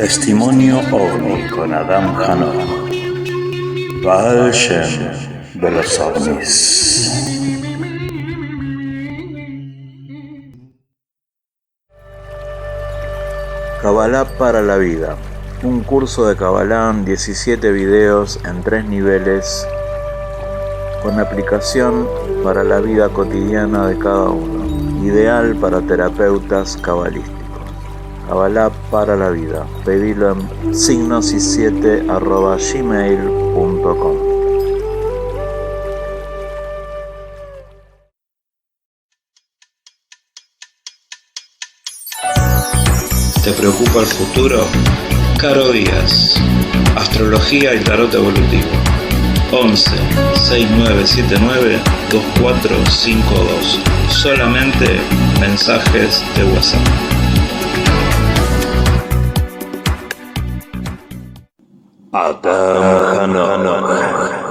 Testimonio OVNI con Adam Hanov. Baal Shem de los ovnis. Kabbalah para la vida. Un curso de Kabbalah, 17 videos en 3 niveles, con aplicación para la vida cotidiana de cada uno. Ideal para terapeutas cabalísticos. Kabbalah para la vida. Pedilo en signosis7@gmail.com. ¿Te preocupa el futuro? Caro Díaz, Astrología y Tarot Evolutivo. 11 6979 2452. Solamente mensajes de WhatsApp. Adam Hanov.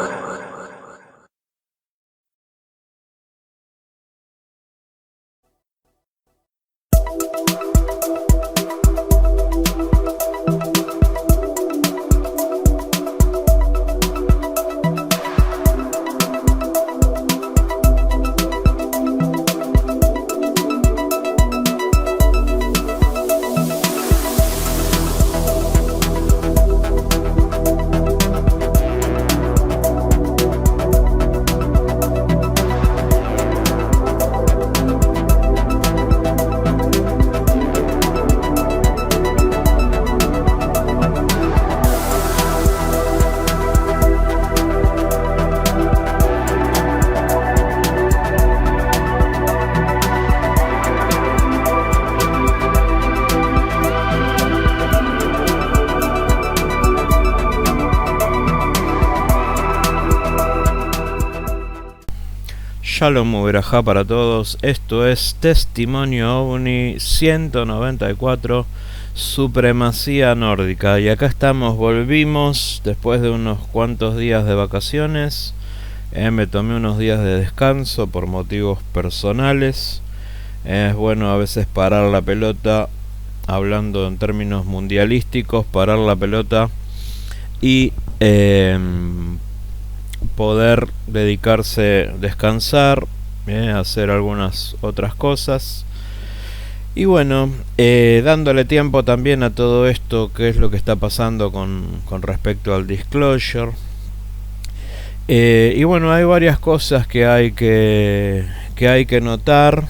Shalom Uberajá para todos. Esto es Testimonio OVNI 194, Supremacía Nórdica. Y acá estamos, volvimos después de unos cuantos días de vacaciones. Me tomé unos días de descanso por motivos personales. Es bueno a veces parar la pelota, hablando en términos mundialísticos, parar la pelota y poder dedicarse, descansar, hacer algunas otras cosas. Y bueno, dándole tiempo también a todo esto, que es lo que está pasando con respecto al disclosure. Y bueno, hay varias cosas que hay que notar,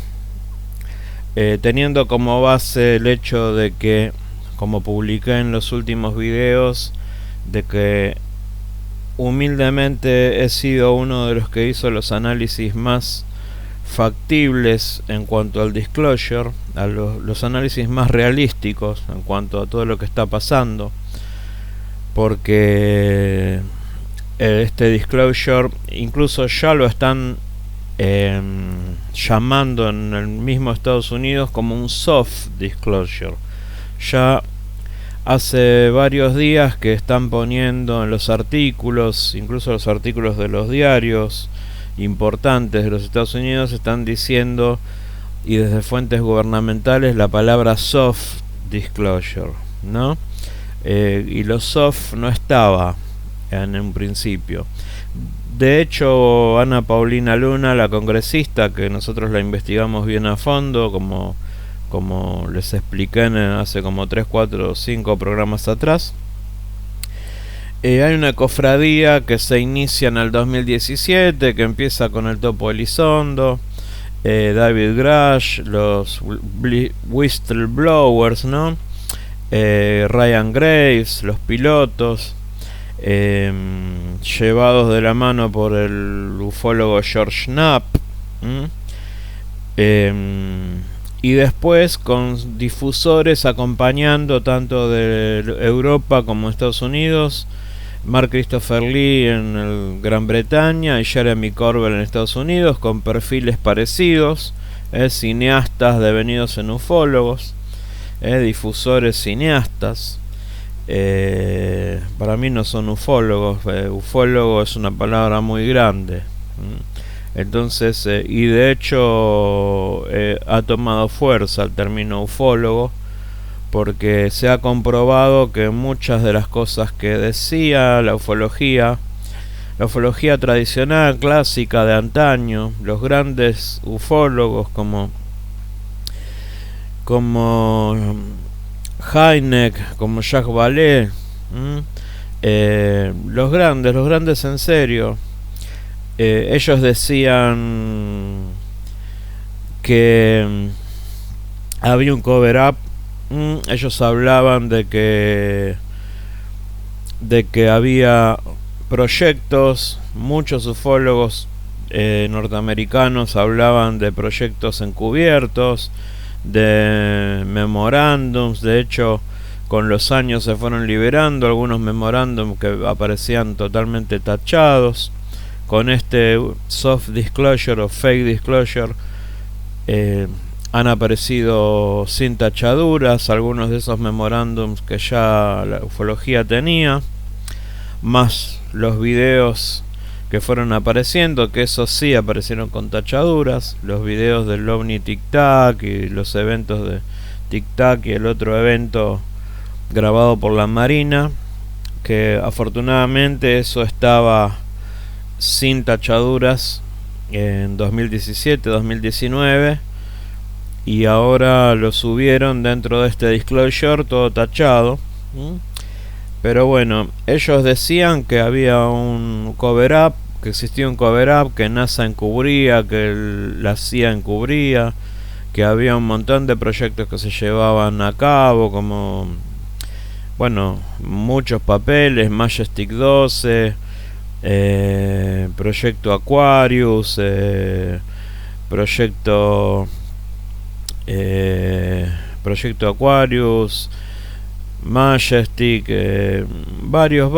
teniendo como base el hecho de que, como publiqué en los últimos videos, de que humildemente he sido uno de los que hizo los análisis más factibles en cuanto al disclosure, a los análisis más realísticos en cuanto a todo lo que está pasando, porque este disclosure incluso ya lo están llamando en el mismo Estados Unidos como un soft disclosure. Ya hace varios días que están poniendo en los artículos, incluso los artículos de los diarios importantes de los Estados Unidos, están diciendo, y desde fuentes gubernamentales, la palabra soft disclosure, ¿no? Y lo soft no estaba en un principio. De hecho, Ana Paulina Luna, la congresista, que nosotros la investigamos bien a fondo, como les expliqué hace como 3, 4, 5 programas atrás, hay una cofradía que se inicia en el 2017, que empieza con el Topo Elizondo, David Grush, los Whistleblowers, ¿no? Ryan Graves, los pilotos, llevados de la mano por el ufólogo George Knapp, y después con difusores acompañando tanto de Europa como Estados Unidos, Mark Christopher Lee en el Gran Bretaña y Jeremy Corbell en Estados Unidos, con perfiles parecidos, cineastas devenidos en ufólogos, difusores cineastas. Para mí no son ufólogos, ufólogo es una palabra muy grande. Entonces, y de hecho ha tomado fuerza el término ufólogo, porque se ha comprobado que muchas de las cosas que decía la ufología tradicional, clásica de antaño, los grandes ufólogos como Hynek, como Jacques Vallée, los grandes en serio, ellos decían que había un cover up. Ellos hablaban de que había proyectos, muchos ufólogos norteamericanos hablaban de proyectos encubiertos, de memorándums. De hecho, con los años se fueron liberando algunos memorándums que aparecían totalmente tachados. Con este soft disclosure o fake disclosure han aparecido sin tachaduras algunos de esos memorándums que ya la ufología tenía, más los videos que fueron apareciendo, que esos sí aparecieron con tachaduras, los videos del OVNI Tic Tac y los eventos de Tic Tac y el otro evento grabado por la Marina, que afortunadamente eso estaba sin tachaduras en 2017-2019, y ahora lo subieron dentro de este disclosure todo tachado. Pero bueno, ellos decían que había un cover up, que existía un cover up, que NASA encubría, que la CIA encubría, que había un montón de proyectos que se llevaban a cabo, como, bueno, muchos papeles, Majestic 12, Proyecto Aquarius, Proyecto Aquarius, Majestic, varios,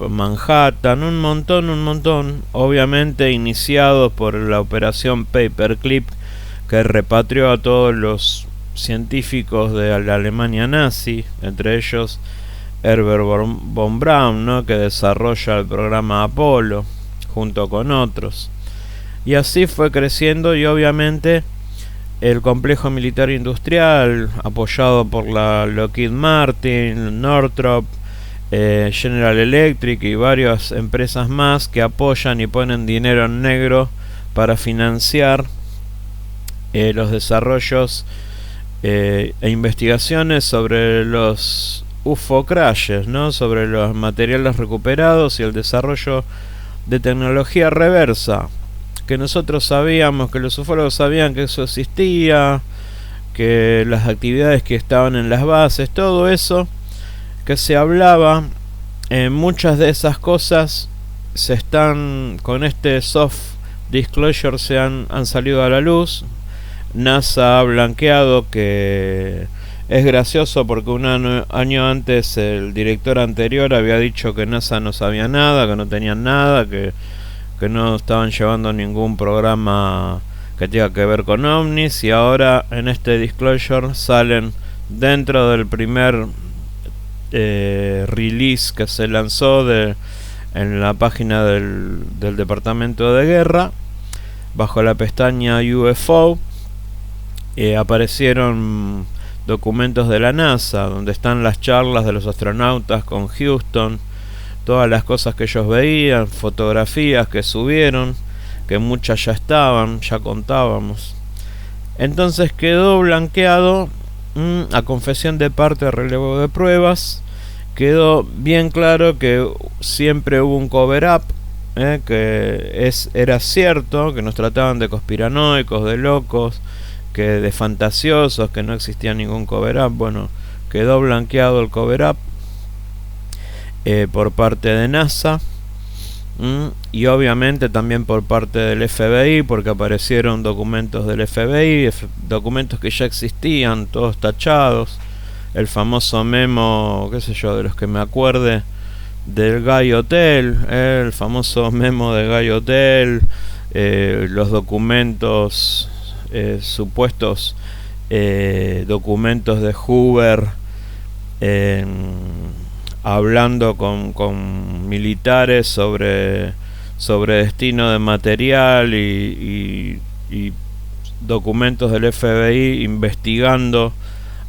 Manhattan, un montón, obviamente iniciados por la operación Paperclip, que repatrió a todos los científicos de la Alemania nazi, entre ellos Herbert von Braun, ¿no?, que desarrolla el programa Apolo junto con otros. Y así fue creciendo, y obviamente el complejo militar industrial, apoyado por la Lockheed Martin, Northrop, General Electric y varias empresas más que apoyan y ponen dinero en negro para financiar los desarrollos e investigaciones sobre los UFO crashes, ¿no?, sobre los materiales recuperados y el desarrollo de tecnología reversa, que nosotros sabíamos, que los ufólogos sabían que eso existía, que las actividades que estaban en las bases, todo eso que se hablaba, muchas de esas cosas se están, con este soft disclosure, han salido a la luz. NASA ha blanqueado, que es gracioso porque un año antes el director anterior había dicho que NASA no sabía nada, que no tenían nada, que no estaban llevando ningún programa que tenga que ver con ovnis, y ahora en este disclosure salen dentro del primer release que se lanzó en la página del Departamento de Guerra, bajo la pestaña UFO, aparecieron documentos de la NASA donde están las charlas de los astronautas con Houston, todas las cosas que ellos veían, fotografías que subieron, que muchas ya estaban, ya contábamos. Entonces quedó blanqueado, a confesión de parte, relevo de pruebas, quedó bien claro que siempre hubo un cover up, que era cierto, que nos trataban de conspiranoicos, de locos, que de fantasiosos, que no existía ningún cover up. Bueno, quedó blanqueado el cover up por parte de NASA, y obviamente también por parte del FBI, porque aparecieron documentos del FBI, documentos que ya existían, todos tachados. El famoso memo, qué sé yo, de los que me acuerde, del Guy Hotel, el famoso memo de Guy Hotel, los documentos, supuestos documentos de Hoover, hablando con militares sobre destino de material, y documentos del FBI investigando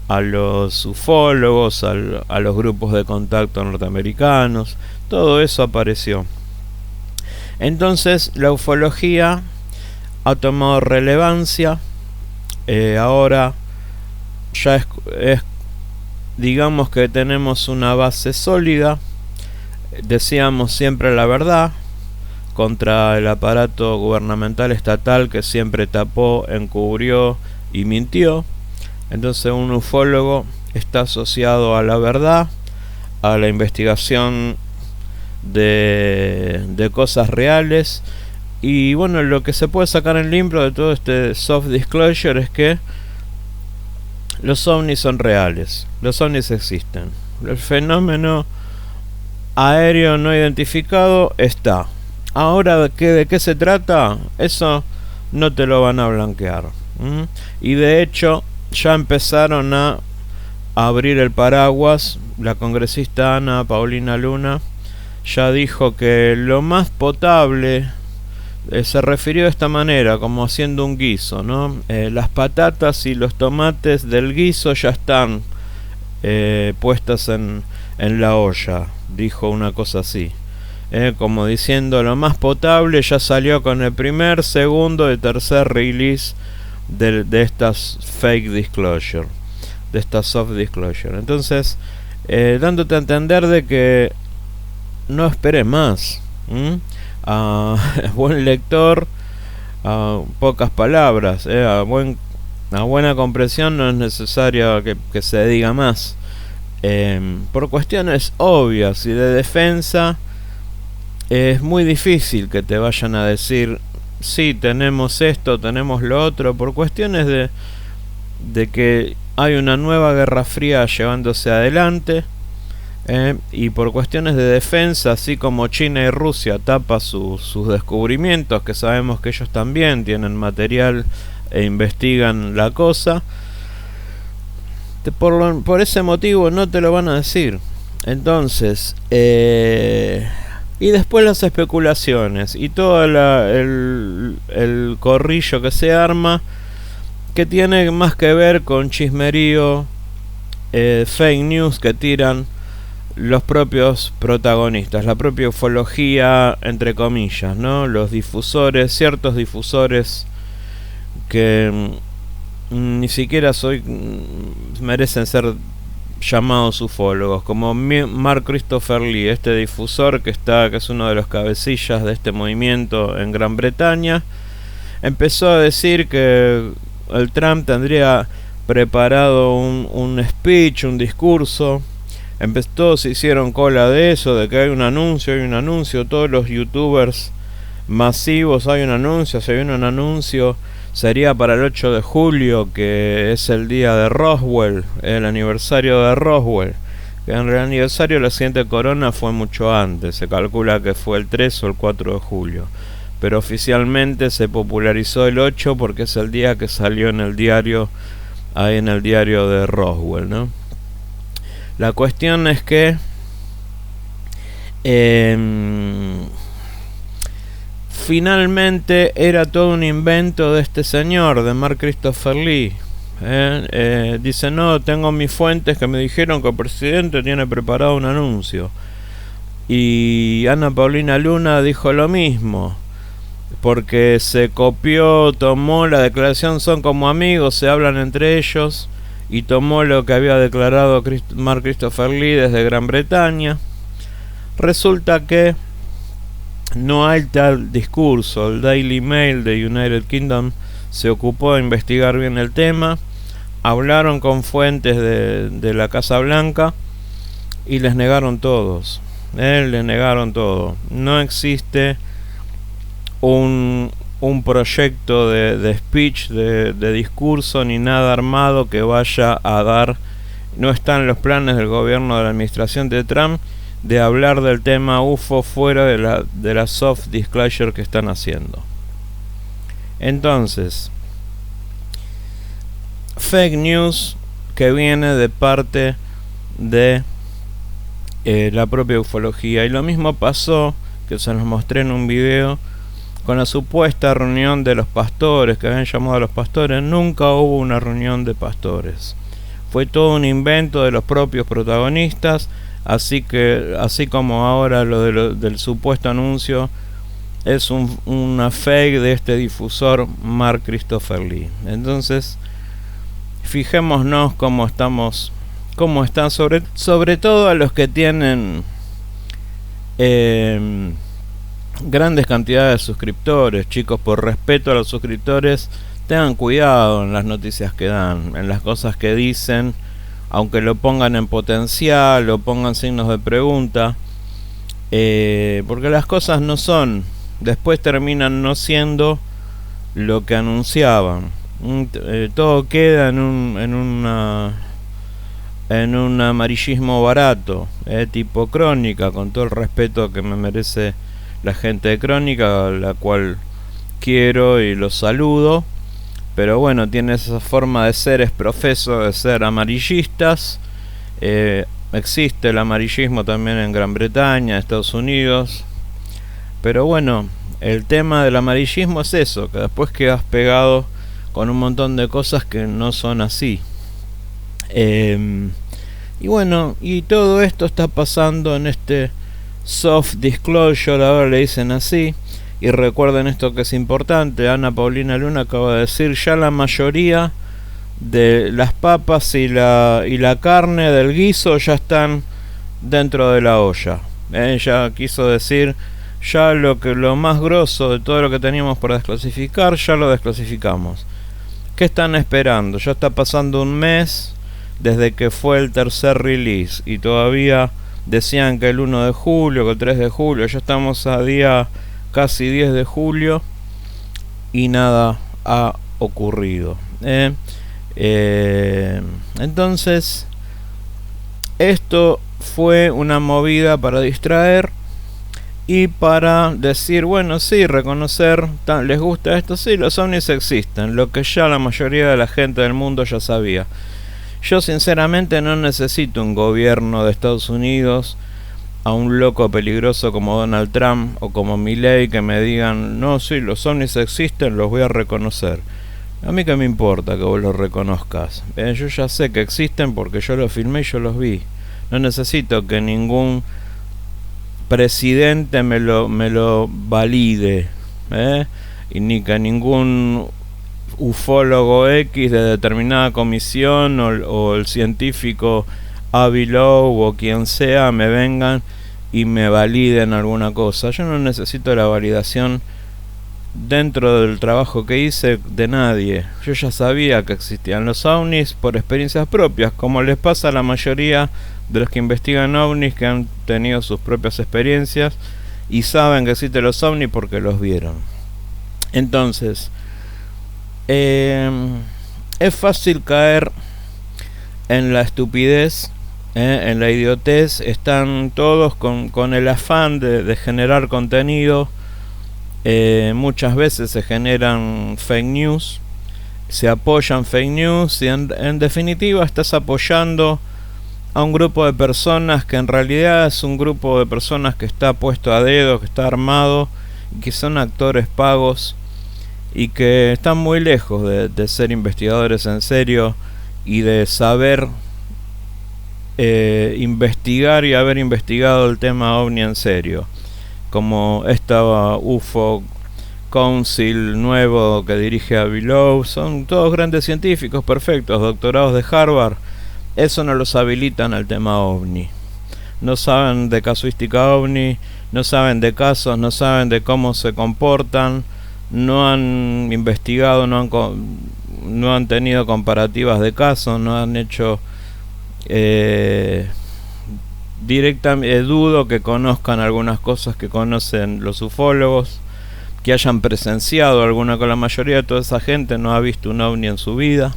a los ufólogos, a los grupos de contacto norteamericanos. Todo eso apareció. Entonces la ufología ha tomado relevancia. Ahora ya es digamos que tenemos una base sólida. Decíamos siempre la verdad contra el aparato gubernamental estatal que siempre tapó, encubrió y mintió. Entonces un ufólogo está asociado a la verdad, a la investigación de cosas reales. Y bueno, lo que se puede sacar en limpio de todo este soft disclosure es que los ovnis son reales, los ovnis existen. El fenómeno aéreo no identificado está. Ahora, ¿de qué se trata? Eso no te lo van a blanquear. Y de hecho ya empezaron a abrir el paraguas. La congresista Ana Paulina Luna ya dijo que lo más potable, se refirió de esta manera, como haciendo un guiso, ¿no? Las patatas y los tomates del guiso ya están puestas en la olla, dijo una cosa así. Como diciendo, lo más potable ya salió con el primer, segundo y tercer release de estas fake disclosure, de estas soft disclosure. Entonces, dándote a entender de que no esperes más. Buen lector, pocas palabras. A buena comprensión no es necesario que se diga más. Por cuestiones obvias y de defensa, es muy difícil que te vayan a decir sí, tenemos esto, tenemos lo otro, por cuestiones de que hay una nueva guerra fría llevándose adelante, y por cuestiones de defensa, así como China y Rusia tapan sus descubrimientos, que sabemos que ellos también tienen material e investigan la cosa, por ese motivo no te lo van a decir. Entonces, y después las especulaciones y todo el corrillo que se arma, que tiene más que ver con chismerío, fake news que tiran los propios protagonistas, la propia ufología, entre comillas, ¿no? Los difusores, ciertos difusores que ni siquiera merecen ser llamados ufólogos, como Mark Christopher Lee, este difusor que es uno de los cabecillas de este movimiento en Gran Bretaña. Empezó a decir que el Trump tendría preparado un speech, un discurso. Todos se hicieron cola de eso, de que hay un anuncio, todos los youtubers masivos, hay un anuncio, sería para el 8 de julio, que es el día de Roswell, el aniversario de Roswell. Que en el aniversario de la siguiente corona fue mucho antes, se calcula que fue el 3 o el 4 de julio. Pero oficialmente se popularizó el 8 porque es el día que salió en el diario, ahí en el diario de Roswell, ¿no? La cuestión es que finalmente era todo un invento de este señor, de Mark Christopher Lee. Dice, no, tengo mis fuentes que me dijeron que el presidente tiene preparado un anuncio. Y Ana Paulina Luna dijo lo mismo, porque se copió, tomó la declaración, son como amigos, se hablan entre ellos, y tomó lo que había declarado Mark Christopher Lee desde Gran Bretaña. Resulta que no hay tal discurso. El Daily Mail de United Kingdom se ocupó de investigar bien el tema, hablaron con fuentes de la Casa Blanca y les negaron todos. Les negaron todo. No existe un proyecto de speech, de discurso, ni nada armado que vaya a dar. No están los planes del gobierno de la administración de Trump de hablar del tema UFO fuera de la soft disclosure que están haciendo. Entonces, fake news que viene de parte de la propia ufología. Y lo mismo pasó, que se los mostré en un video, con la supuesta reunión de los pastores, que habían llamado a los pastores. Nunca hubo una reunión de pastores. fue todo un invento de los propios protagonistas, así como ahora del supuesto anuncio es una fake de este difusor Mark Christopher Lee. Entonces, fijémonos cómo están sobre todo a los que tienen grandes cantidades de suscriptores. Chicos, por respeto a los suscriptores, tengan cuidado en las noticias que dan, en las cosas que dicen, aunque lo pongan en potencial o pongan signos de pregunta, porque las cosas no son, después terminan no siendo lo que anunciaban. Todo queda en un amarillismo barato, tipo Crónica, con todo el respeto que me merece la gente de Crónica, a la cual quiero y los saludo, pero bueno, tiene esa forma de ser, es profeso de ser amarillistas. Existe el amarillismo también en Gran Bretaña, Estados Unidos, pero bueno, el tema del amarillismo es eso, que después quedas pegado con un montón de cosas que no son así. Y bueno, y todo esto está pasando en este soft disclosure, ahora le dicen así. Y recuerden esto que es importante, Ana Paulina Luna acaba de decir, ya la mayoría de las papas y la carne del guiso ya están dentro de la olla. Ella quiso decir, ya lo más grosso de todo lo que teníamos por desclasificar, ya lo desclasificamos. ¿Qué están esperando? Ya está pasando un mes desde que fue el tercer release y todavía decían que el 1 de julio, que el 3 de julio, ya estamos a día casi 10 de julio y nada ha ocurrido. Entonces, esto fue una movida para distraer y para decir, bueno, sí, reconocer, les gusta esto, sí, los ovnis existen, lo que ya la mayoría de la gente del mundo ya sabía. Yo sinceramente no necesito un gobierno de Estados Unidos, a un loco peligroso como Donald Trump o como Milley que me digan, no, sí, los ovnis existen, los voy a reconocer. A mí que me importa que vos los reconozcas. Yo ya sé que existen porque yo los filmé y yo los vi. No necesito que ningún presidente me lo valide, y ni que ningún ufólogo X de determinada comisión o el científico Avi Loeb o quien sea me vengan y me validen alguna cosa. Yo no necesito la validación dentro del trabajo que hice de nadie. Yo ya sabía que existían los ovnis por experiencias propias, como les pasa a la mayoría de los que investigan ovnis, que han tenido sus propias experiencias y saben que existen los ovnis porque los vieron. Entonces, es fácil caer en la estupidez, en la idiotez. Están todos con el afán de generar contenido. Muchas veces se generan fake news, se apoyan fake news y en definitiva estás apoyando a un grupo de personas que en realidad es un grupo de personas que está puesto a dedo, que está armado, que son actores pagos y que están muy lejos de ser investigadores en serio y de saber investigar y haber investigado el tema OVNI en serio, como esta UFO Council nuevo que dirige Avi Loeb. Son todos grandes científicos perfectos, doctorados de Harvard. Eso no los habilitan al tema OVNI. No saben de casuística OVNI, no saben de casos, no saben de cómo se comportan, no han investigado, no han tenido comparativas de casos, no han hecho directamente. Dudo que conozcan algunas cosas que conocen los ufólogos, que hayan presenciado alguna, con la mayoría de toda esa gente no ha visto un ovni en su vida,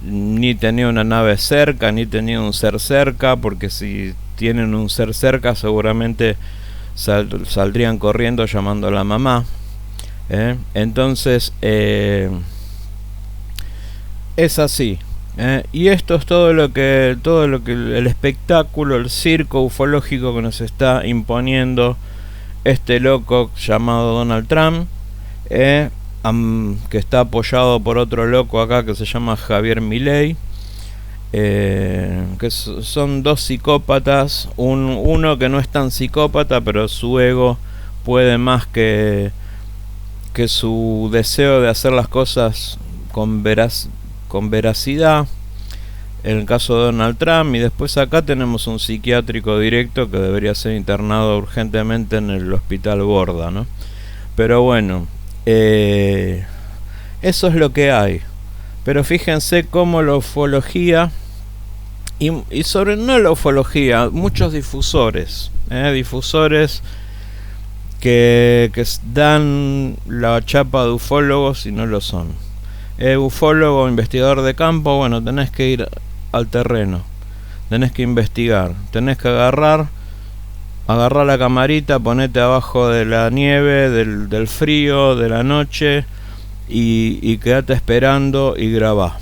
ni tenía una nave cerca, ni tenía un ser cerca, porque si tienen un ser cerca seguramente saldrían corriendo llamando a la mamá. Entonces es así. Y esto es todo lo que el espectáculo, el circo ufológico que nos está imponiendo este loco llamado Donald Trump, que está apoyado por otro loco acá que se llama Javier Milei, que son dos psicópatas, uno que no es tan psicópata, pero su ego puede más que su deseo de hacer las cosas con veracidad, en el caso de Donald Trump. Y después acá tenemos un psiquiátrico directo que debería ser internado urgentemente en el hospital Borda, ¿no? Pero bueno, eso es lo que hay. Pero fíjense cómo la ufología y sobre no la ufología, muchos difusores que dan la chapa de ufólogos y no lo son. Ufólogo, investigador de campo, bueno, tenés que ir al terreno, tenés que investigar, tenés que agarrar la camarita, ponete abajo de la nieve, del frío, de la noche y quedate esperando y grabá.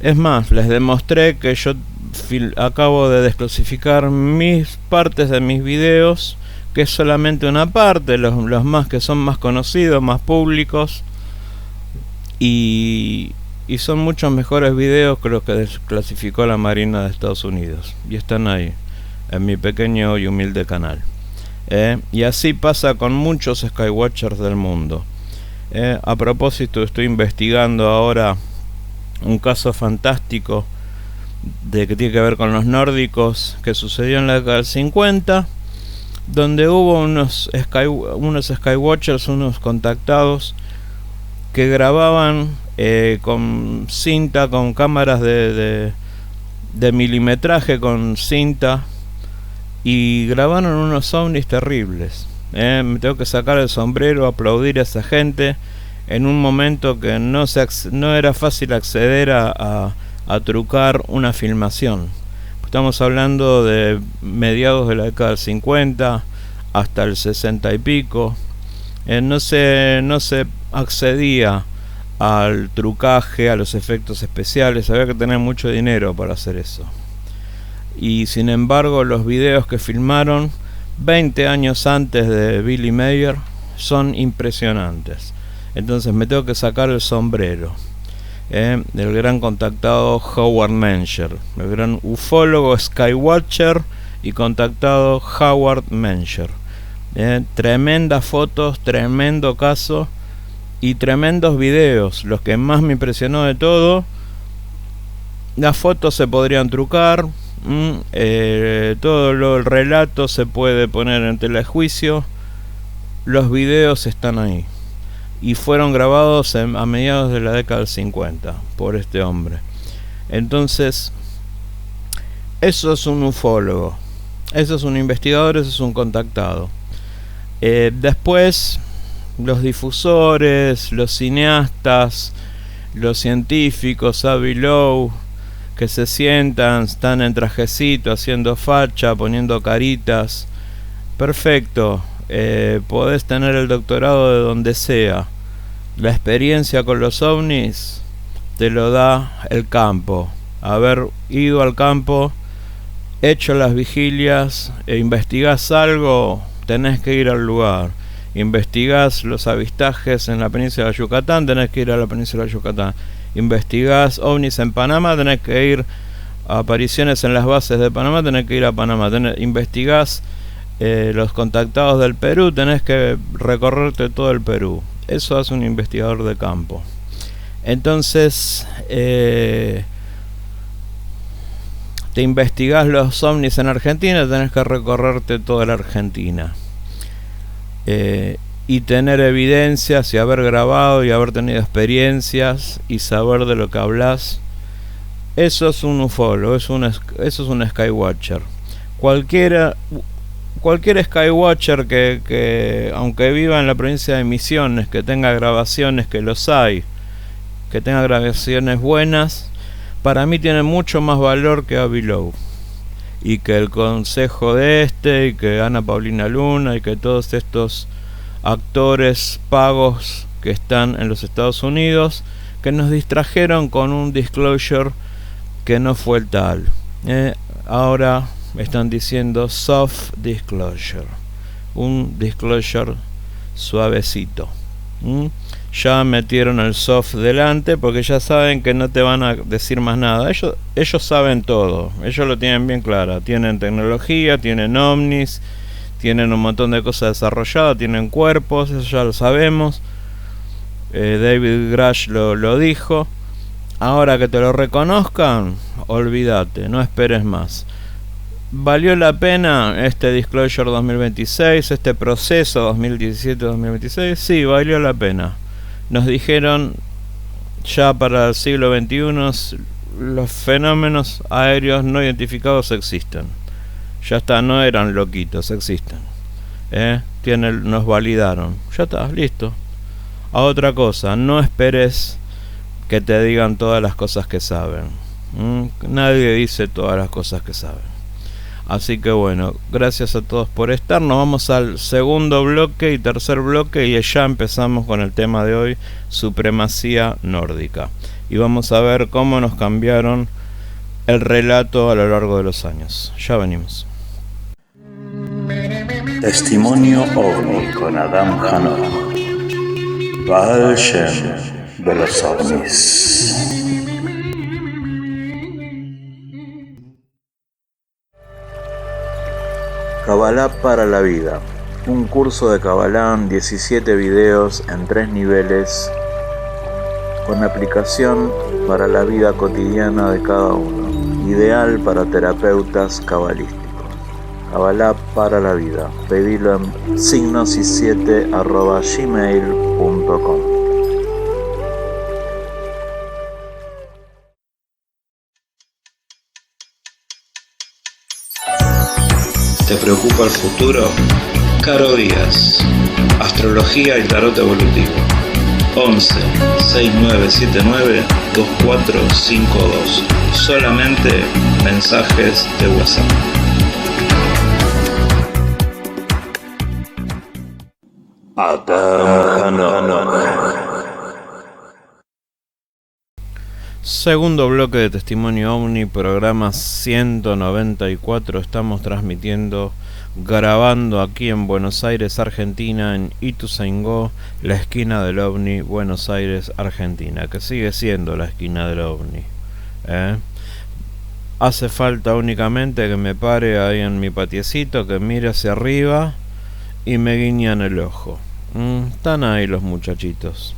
Es más, les demostré que yo acabo de desclasificar mis partes de mis videos, que es solamente una parte, los más que son más conocidos, más públicos, y son muchos mejores videos que los que desclasificó la Marina de Estados Unidos, y están ahí en mi pequeño y humilde canal. Y así pasa con muchos Skywatchers del mundo. A propósito, estoy investigando ahora un caso fantástico que tiene que ver con los nórdicos, que sucedió en la década del 50, donde hubo unos Skywatchers, unos contactados, que grababan con cinta, con cámaras de milimetraje, con cinta, y grabaron unos ovnis terribles. Me tengo que sacar el sombrero, aplaudir a esa gente en un momento que no era fácil acceder a trucar una filmación. Estamos hablando de mediados de la década del 50 hasta el 60 y pico. No se accedía al trucaje, a los efectos especiales, había que tener mucho dinero para hacer eso. Y sin embargo, los videos que filmaron 20 años antes de Billy Mayer son impresionantes. Entonces me tengo que sacar el sombrero del gran contactado Howard Menger, el gran ufólogo Skywatcher y contactado Howard Menger. Tremendas fotos, tremendo caso y tremendos videos. Los que más me impresionó de todo, las fotos se podrían trucar, todo el relato se puede poner en tela de juicio, los videos están ahí y fueron grabados a mediados de la década del 50 por este hombre. Entonces, eso es un ufólogo, eso es un investigador, eso es un contactado. Después, los difusores, los cineastas, los científicos, Avi Lowe, que se sientan, están en trajecito, haciendo facha, poniendo caritas. Perfecto, podés tener el doctorado de donde sea. La experiencia con los ovnis te lo da el campo. Haber ido al campo, hecho las vigilias, investigás algo, tenés que ir al lugar. Investigás los avistajes en la península de Yucatán, tenés que ir a la península de Yucatán. Investigás ovnis en Panamá, tenés que ir a apariciones en las bases de Panamá, tenés que ir a Panamá. Investigás los contactados del Perú, tenés que recorrerte todo el Perú. Eso hace un investigador de campo. Entonces, te investigás los ovnis en Argentina, tenés que recorrerte toda la Argentina. Y tener evidencias y haber grabado y haber tenido experiencias y saber de lo que hablas. Eso es un ufólogo, eso es un Skywatcher. Cualquier Skywatcher que aunque viva en la provincia de Misiones, que tenga grabaciones, que los hay, que tenga grabaciones buenas, para mí tiene mucho más valor que Avi Lowe y que el consejo de y que Ana Paulina Luna y que todos estos actores pagos que están en los Estados Unidos, que nos distrajeron con un disclosure que no fue el tal. Ahora están diciendo soft disclosure, un disclosure suavecito. Ya metieron el soft delante porque ya saben que no te van a decir más nada. Ellos saben todo, ellos lo tienen bien claro. Tienen tecnología, tienen ovnis, tienen un montón de cosas desarrolladas, tienen cuerpos, eso ya lo sabemos. David Grush lo dijo. Ahora que te lo reconozcan, olvídate, no esperes más. ¿Valió la pena este Disclosure 2026, este proceso 2017-2026? Sí, valió la pena. Nos dijeron ya para el siglo XXI los fenómenos aéreos no identificados existen. Ya está, no eran loquitos, existen. Nos validaron. Ya está, listo. A otra cosa, no esperes que te digan todas las cosas que saben. Nadie dice todas las cosas que saben. Así que bueno, gracias a todos por estar. Nos vamos al segundo bloque y tercer bloque y ya empezamos con el tema de hoy, supremacía nórdica. Y vamos a ver cómo nos cambiaron el relato a lo largo de los años. Ya venimos. Testimonio OVNI con Adam Hanover. Baal Shem de los ovnis. Kabbalah para la vida. Un curso de Kabbalah, 17 videos en 3 niveles, con aplicación para la vida cotidiana de cada uno. Ideal para terapeutas cabalísticos. Kabbalah para la vida. Pedilo en signosis7@gmail.com. ¿Te preocupa el futuro? Caro Díaz, Astrología y Tarot Evolutivo. 11 6979 2452. Solamente mensajes de WhatsApp. Adam Hanover. Segundo bloque de Testimonio OVNI, programa 194. Estamos transmitiendo, grabando aquí en Buenos Aires, Argentina, en Ituzaingó, la esquina del OVNI, Buenos Aires, Argentina, que sigue siendo la esquina del OVNI. Hace falta únicamente que me pare ahí en mi patiecito, que mire hacia arriba y me guiñan el ojo. Están ahí los muchachitos,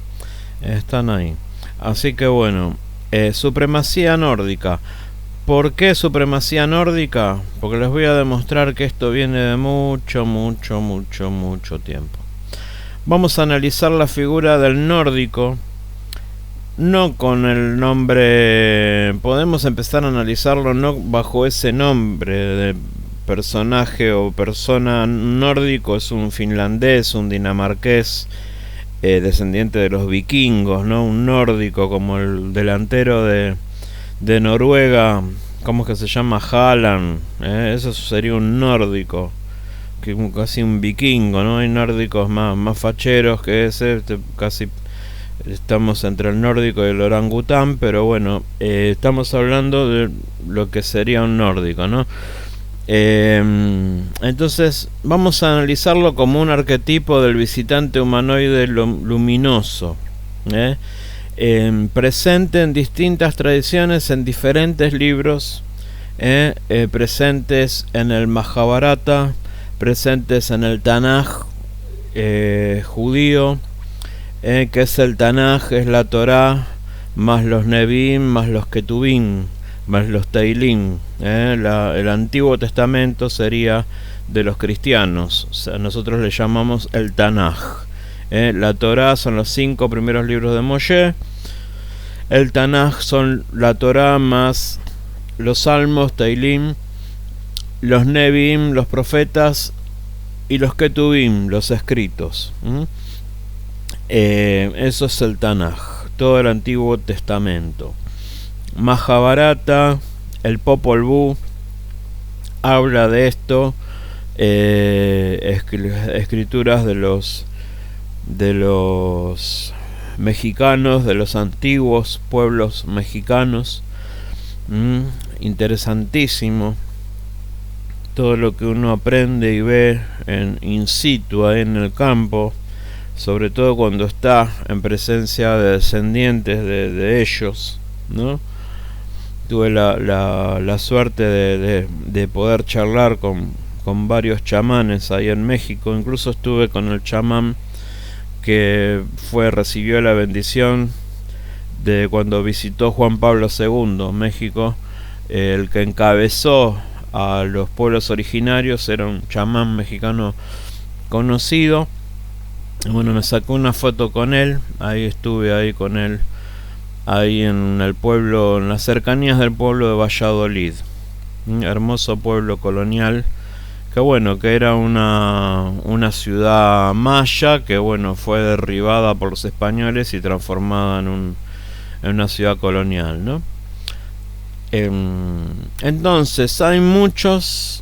están ahí. Así que bueno, supremacía nórdica. ¿Por qué supremacía nórdica? Porque les voy a demostrar que esto viene de mucho tiempo. Vamos a analizar la figura del nórdico, no con el nombre. Podemos empezar a analizarlo no bajo ese nombre de personaje o persona nórdico. Es un finlandés, un dinamarqués, descendiente de los vikingos, ¿no? Un nórdico como el delantero de Noruega, ¿cómo es que se llama? Haaland, eso sería un nórdico, casi un vikingo, ¿no? Hay nórdicos más facheros que ese, casi estamos entre el nórdico y el orangután, pero bueno, estamos hablando de lo que sería un nórdico, ¿no? Entonces vamos a analizarlo como un arquetipo del visitante humanoide luminoso, presente en distintas tradiciones, en diferentes libros, presentes en el Mahabharata, presentes en el Tanaj judío, que es el Tanaj, es la Torá, más los Nevi'im, más los Ketuvim, más los Teilim. El Antiguo Testamento sería de los cristianos, o sea, nosotros le llamamos el Tanaj. La Torá son los 5 primeros libros de Moshe. El Tanaj son la Torá más los Salmos, Teilim, los Nevi'im, los profetas, y los Ketuvim, los escritos. Eso es el Tanaj, todo el Antiguo Testamento. Mahabharata, el Popol Vuh, habla de esto, escrituras de los mexicanos, de los antiguos pueblos mexicanos. Interesantísimo todo lo que uno aprende y ve in situ, ahí en el campo, sobre todo cuando está en presencia de descendientes de ellos, ¿no? Tuve la suerte de poder charlar con varios chamanes ahí en México. Incluso estuve con el chamán que recibió la bendición de cuando visitó Juan Pablo II México. El que encabezó a los pueblos originarios era un chamán mexicano conocido. Bueno, me sacó una foto con él, ahí estuve ahí con él, ahí en el pueblo, en las cercanías del pueblo de Valladolid, un hermoso pueblo colonial, que bueno, que era una ciudad maya, que bueno, fue derribada por los españoles y transformada en una ciudad colonial, ¿no? Entonces hay muchos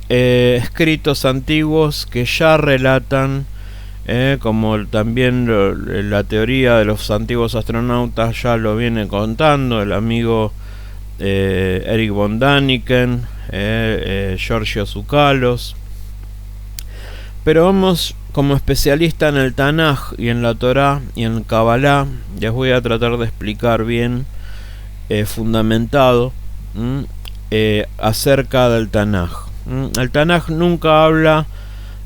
escritos antiguos que ya relatan, como también la teoría de los antiguos astronautas ya lo viene contando el amigo Eric von Däniken, Giorgio Tsoukalos. Pero vamos, como especialista en el Tanaj y en la Torá y en Kabbalah, les voy a tratar de explicar bien, fundamentado, acerca del Tanaj. El Tanaj nunca habla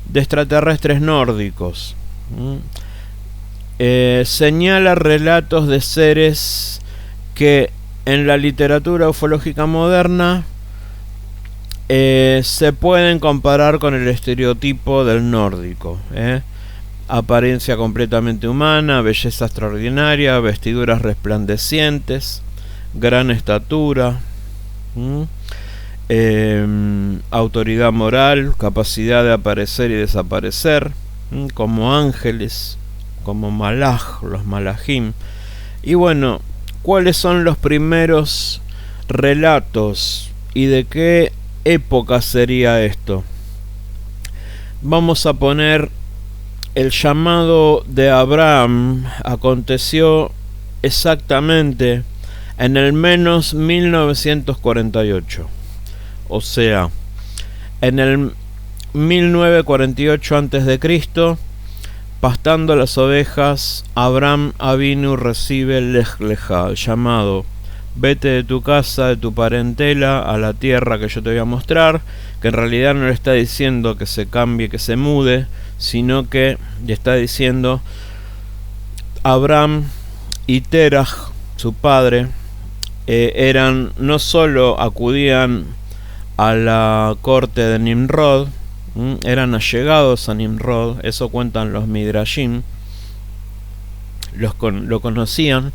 de extraterrestres nórdicos. Señala relatos de seres que en la literatura ufológica moderna se pueden comparar con el estereotipo del nórdico. Apariencia completamente humana, belleza extraordinaria, vestiduras resplandecientes, gran estatura, autoridad moral, capacidad de aparecer y desaparecer, como ángeles, como malaj, los malajim. Y bueno, ¿cuáles son los primeros relatos y de qué época sería esto? Vamos a poner el llamado de Abraham. Aconteció exactamente en el menos 1948, o sea, en el 1948 a.C., pastando las ovejas, Abraham Avinu recibe el Lej Lejá, el llamado: vete de tu casa, de tu parentela, a la tierra que yo te voy a mostrar, que en realidad no le está diciendo que se cambie, que se mude, sino que le está diciendo Abraham y Teraj, su padre, no solo acudían a la corte de Nimrod, eran allegados a Nimrod, eso cuentan los Midrashim, lo conocían,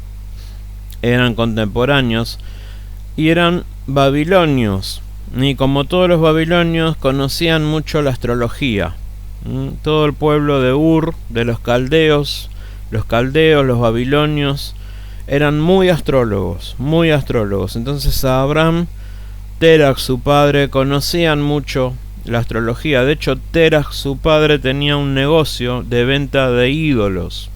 eran contemporáneos y eran babilonios, y como todos los babilonios conocían mucho la astrología. Todo el pueblo de Ur, de los caldeos, los babilonios, eran muy astrólogos. Entonces a Abraham, Terach, su padre, conocían mucho la astrología. De hecho, Terach, su padre, tenía un negocio de venta de ídolos.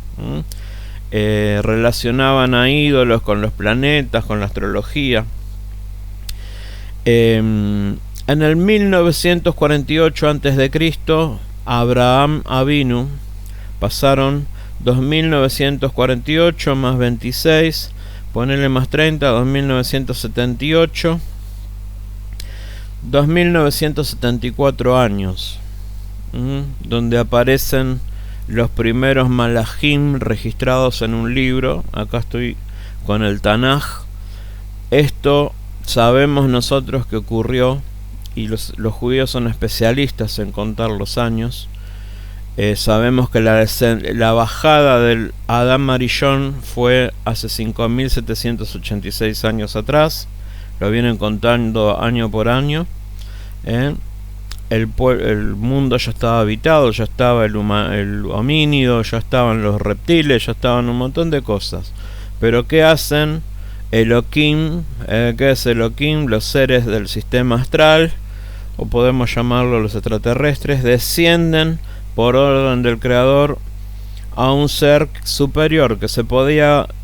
Relacionaban a ídolos con los planetas, con la astrología. En el 1948 a.C., Abraham Avinu, pasaron 2948 más 26, ponele más 30, 2978, 2974 años, donde aparecen los primeros malajim registrados en un libro. Acá estoy con el Tanaj. Esto sabemos nosotros que ocurrió, y los judíos son especialistas en contar los años. Sabemos que la bajada del Adán Arishon fue hace 5.786 años atrás. Lo vienen contando año por año. El mundo ya estaba habitado, ya estaba el homínido, ya estaban los reptiles, ya estaban un montón de cosas. Pero ¿qué hacen? Elohim, ¿qué es Elohim? Los seres del sistema astral, o podemos llamarlo los extraterrestres, descienden por orden del creador a un ser superior que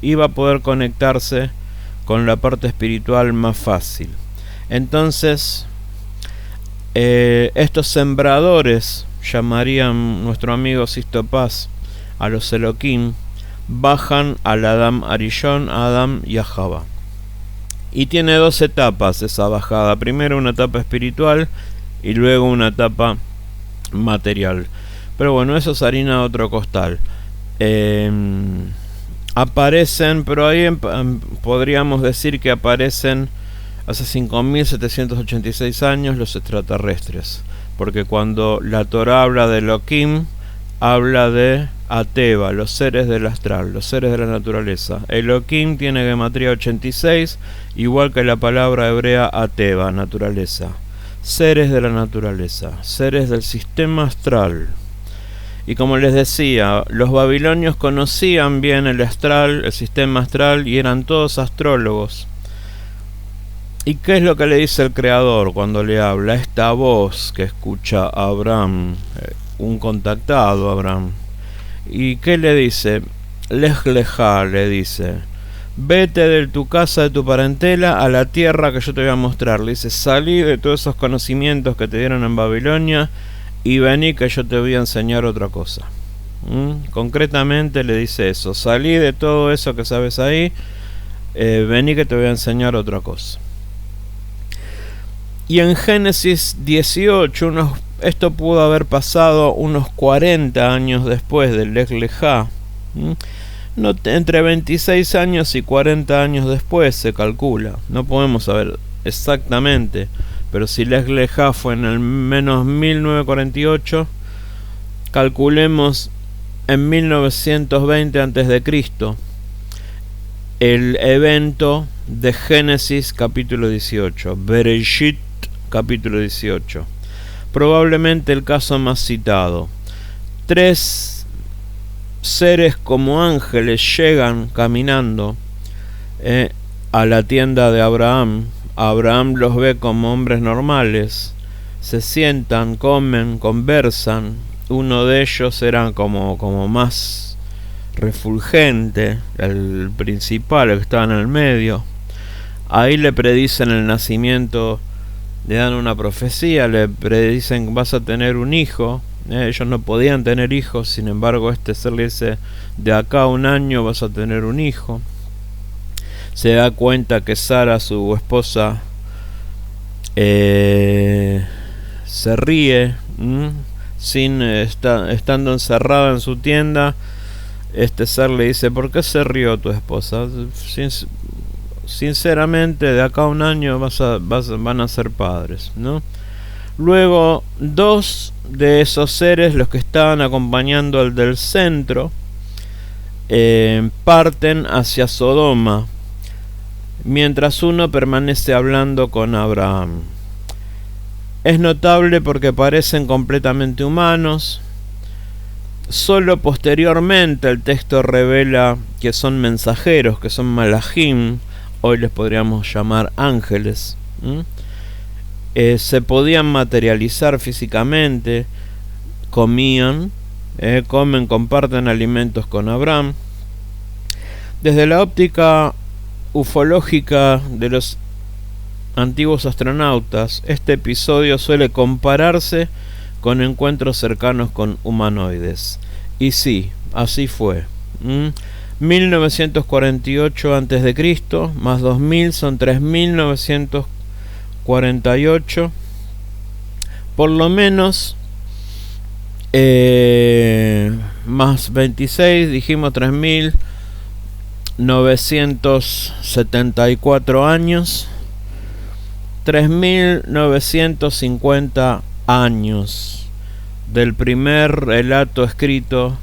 iba a poder conectarse con la parte espiritual más fácil. Entonces estos sembradores, llamarían nuestro amigo Sisto Paz a los Elohim, bajan al Adam Arishon, a Adam y a Java. Y tiene dos etapas esa bajada. Primero una etapa espiritual y luego una etapa material. Pero bueno, eso es harina de otro costal. Aparecen, pero ahí podríamos decir que aparecen hace 5.786 años los extraterrestres. Porque cuando la Torah habla de Elohim, habla de Ateva, los seres del astral, los seres de la naturaleza. Elohim tiene gematría 86, igual que la palabra hebrea Ateva, naturaleza. Seres de la naturaleza, seres del sistema astral. Y como les decía, los babilonios conocían bien el astral, el sistema astral, y eran todos astrólogos. ¿Y qué es lo que le dice el Creador cuando le habla? Esta voz que escucha a Abraham, un contactado Abraham. ¿Y qué le dice? Lej lejá, le dice. Vete de tu casa, de tu parentela, a la tierra que yo te voy a mostrar. Le dice, salí de todos esos conocimientos que te dieron en Babilonia y vení que yo te voy a enseñar otra cosa. Concretamente le dice eso. Salí de todo eso que sabes ahí, vení que te voy a enseñar otra cosa. Y en Génesis 18, esto pudo haber pasado unos 40 años después del Lej lejá. Entre 26 años y 40 años después se calcula. No podemos saber exactamente, pero si Lej lejá fue en el menos 1948, calculemos en 1920 a.C. el evento de Génesis capítulo 18, Bereshit capítulo 18. Probablemente el caso más citado. 3 seres como ángeles llegan caminando a la tienda de Abraham. Abraham los ve como hombres normales. Se sientan, comen, conversan. Uno de ellos era como más refulgente, el principal, el que estaba en el medio. Ahí le predicen el nacimiento, le dan una profecía, le predicen vas a tener un hijo. Ellos no podían tener hijos, sin embargo este ser le dice, de acá a un año vas a tener un hijo. Se da cuenta que Sara, su esposa, se ríe, estando encerrada en su tienda. Este ser le dice, ¿por qué se rió tu esposa? Sinceramente, de acá a un año van a ser padres, ¿no? Luego, 2 de esos seres, los que estaban acompañando al del centro, parten hacia Sodoma, mientras uno permanece hablando con Abraham. Es notable porque parecen completamente humanos. Solo posteriormente el texto revela que son mensajeros, que son malajim, hoy les podríamos llamar ángeles. Se podían materializar físicamente, comían, comen, comparten alimentos con Abraham. Desde la óptica ufológica de los antiguos astronautas, este episodio suele compararse con encuentros cercanos con humanoides. Y sí, así fue. 1948 a.C. más 2000 son 3948. Por lo menos más 26, dijimos 3974 años. 3950 años del primer relato escrito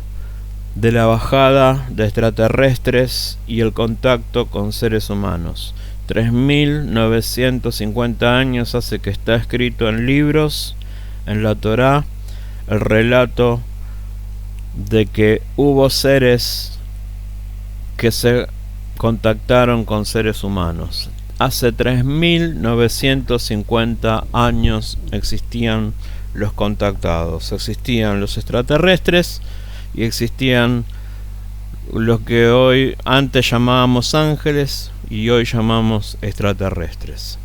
de la bajada de extraterrestres y el contacto con seres humanos. 3950 años hace que está escrito en libros, en la Torá, el relato de que hubo seres que se contactaron con seres humanos. Hace 3950 años existían los contactados, existían los extraterrestres y existían los que hoy antes llamábamos ángeles y hoy llamamos extraterrestres.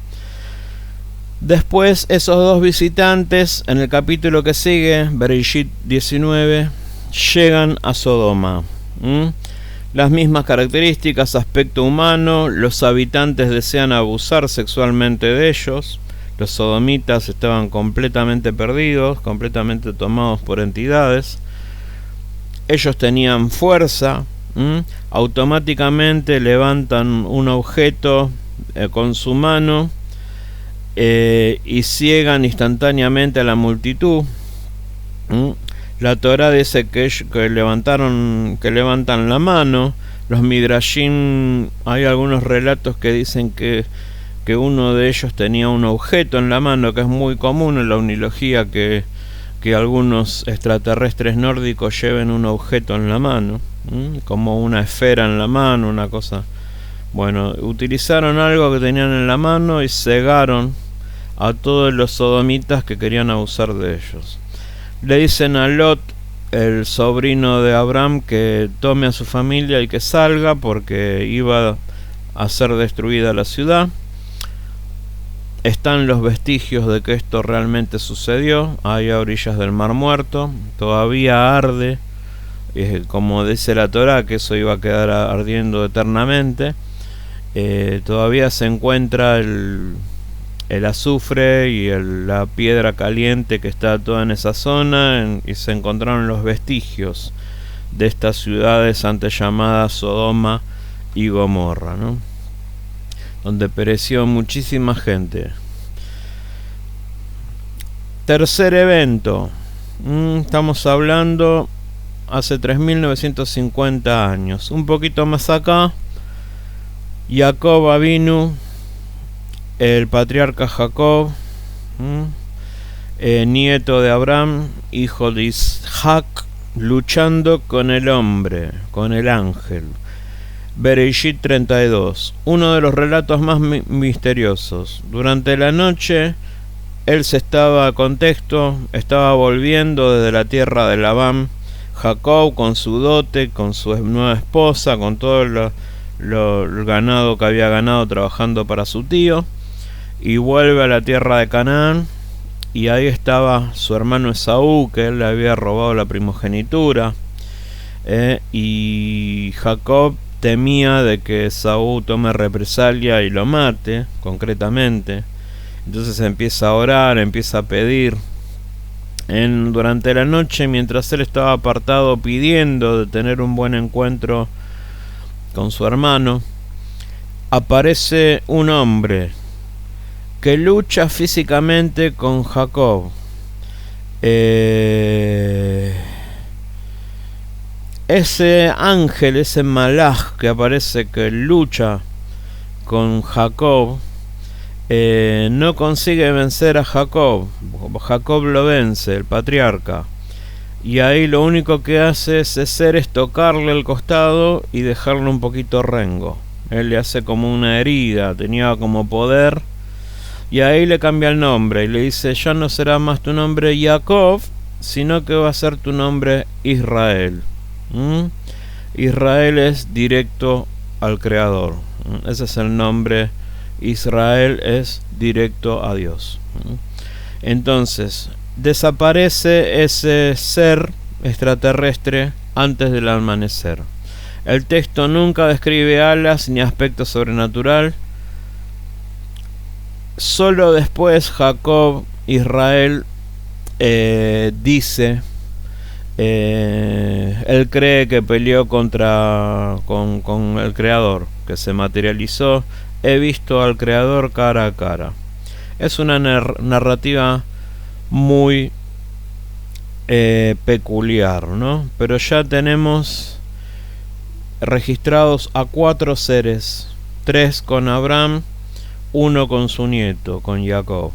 Después esos dos visitantes, en el capítulo que sigue, Bereshit 19, llegan a Sodoma. Las mismas características, aspecto humano, los habitantes desean abusar sexualmente de ellos. Los sodomitas estaban completamente perdidos, completamente tomados por entidades. Ellos tenían fuerza, automáticamente levantan un objeto con su mano y ciegan instantáneamente a la multitud. La Torá dice que levantan la mano. Los Midrashim, hay algunos relatos que dicen que uno de ellos tenía un objeto en la mano, que es muy común en la unilogía que algunos extraterrestres nórdicos lleven un objeto en la mano, como una esfera en la mano, una cosa. Bueno, utilizaron algo que tenían en la mano y cegaron a todos los sodomitas que querían abusar de ellos. Le dicen a Lot, el sobrino de Abraham, que tome a su familia y que salga porque iba a ser destruida la ciudad. Están los vestigios de que esto realmente sucedió, ahí a orillas del Mar Muerto, todavía arde, como dice la Torá, que eso iba a quedar ardiendo eternamente. Todavía se encuentra el azufre y la piedra caliente que está toda en esa zona, y se encontraron los vestigios de estas ciudades antes llamadas Sodoma y Gomorra, ¿no? Donde pereció muchísima gente. Tercer evento, estamos hablando hace 3950 años, un poquito más acá. Jacob Avinu, el patriarca Jacob, nieto de Abraham, hijo de Isaac, luchando con el hombre, con el ángel. Bereshit 32, uno de los relatos más misteriosos. Durante la noche, él estaba volviendo desde la tierra de Labán, Jacob, con su dote, con su nueva esposa, con todo el ganado que había ganado trabajando para su tío, y vuelve a la tierra de Canaán, y ahí estaba su hermano Esaú, que él le había robado la primogenitura, y Jacob temía de que Esaú tome represalia y lo mate, concretamente. Entonces empieza a orar, empieza a pedir. Durante la noche, mientras él estaba apartado pidiendo de tener un buen encuentro con su hermano, aparece un hombre que lucha físicamente con Jacob. Ese ángel, ese malaj que aparece, que lucha con Jacob, no consigue vencer a Jacob. Jacob lo vence, el patriarca, y ahí lo único que hace es tocarle el costado y dejarlo un poquito rengo. Él le hace como una herida, tenía como poder, y ahí le cambia el nombre y le dice: ya no será más tu nombre Jacob, sino que va a ser tu nombre Israel. Israel es directo al Creador. Ese es el nombre. Israel es directo a Dios. Entonces desaparece ese ser extraterrestre antes del amanecer. El texto nunca describe alas ni aspecto sobrenatural. Solo después Jacob, Israel, dice, él cree que peleó con el Creador, que se materializó: he visto al Creador cara a cara. Es una narrativa muy peculiar, ¿no? Pero ya tenemos registrados a 4 seres: 3 con Abraham, 1 con su nieto, con Jacob.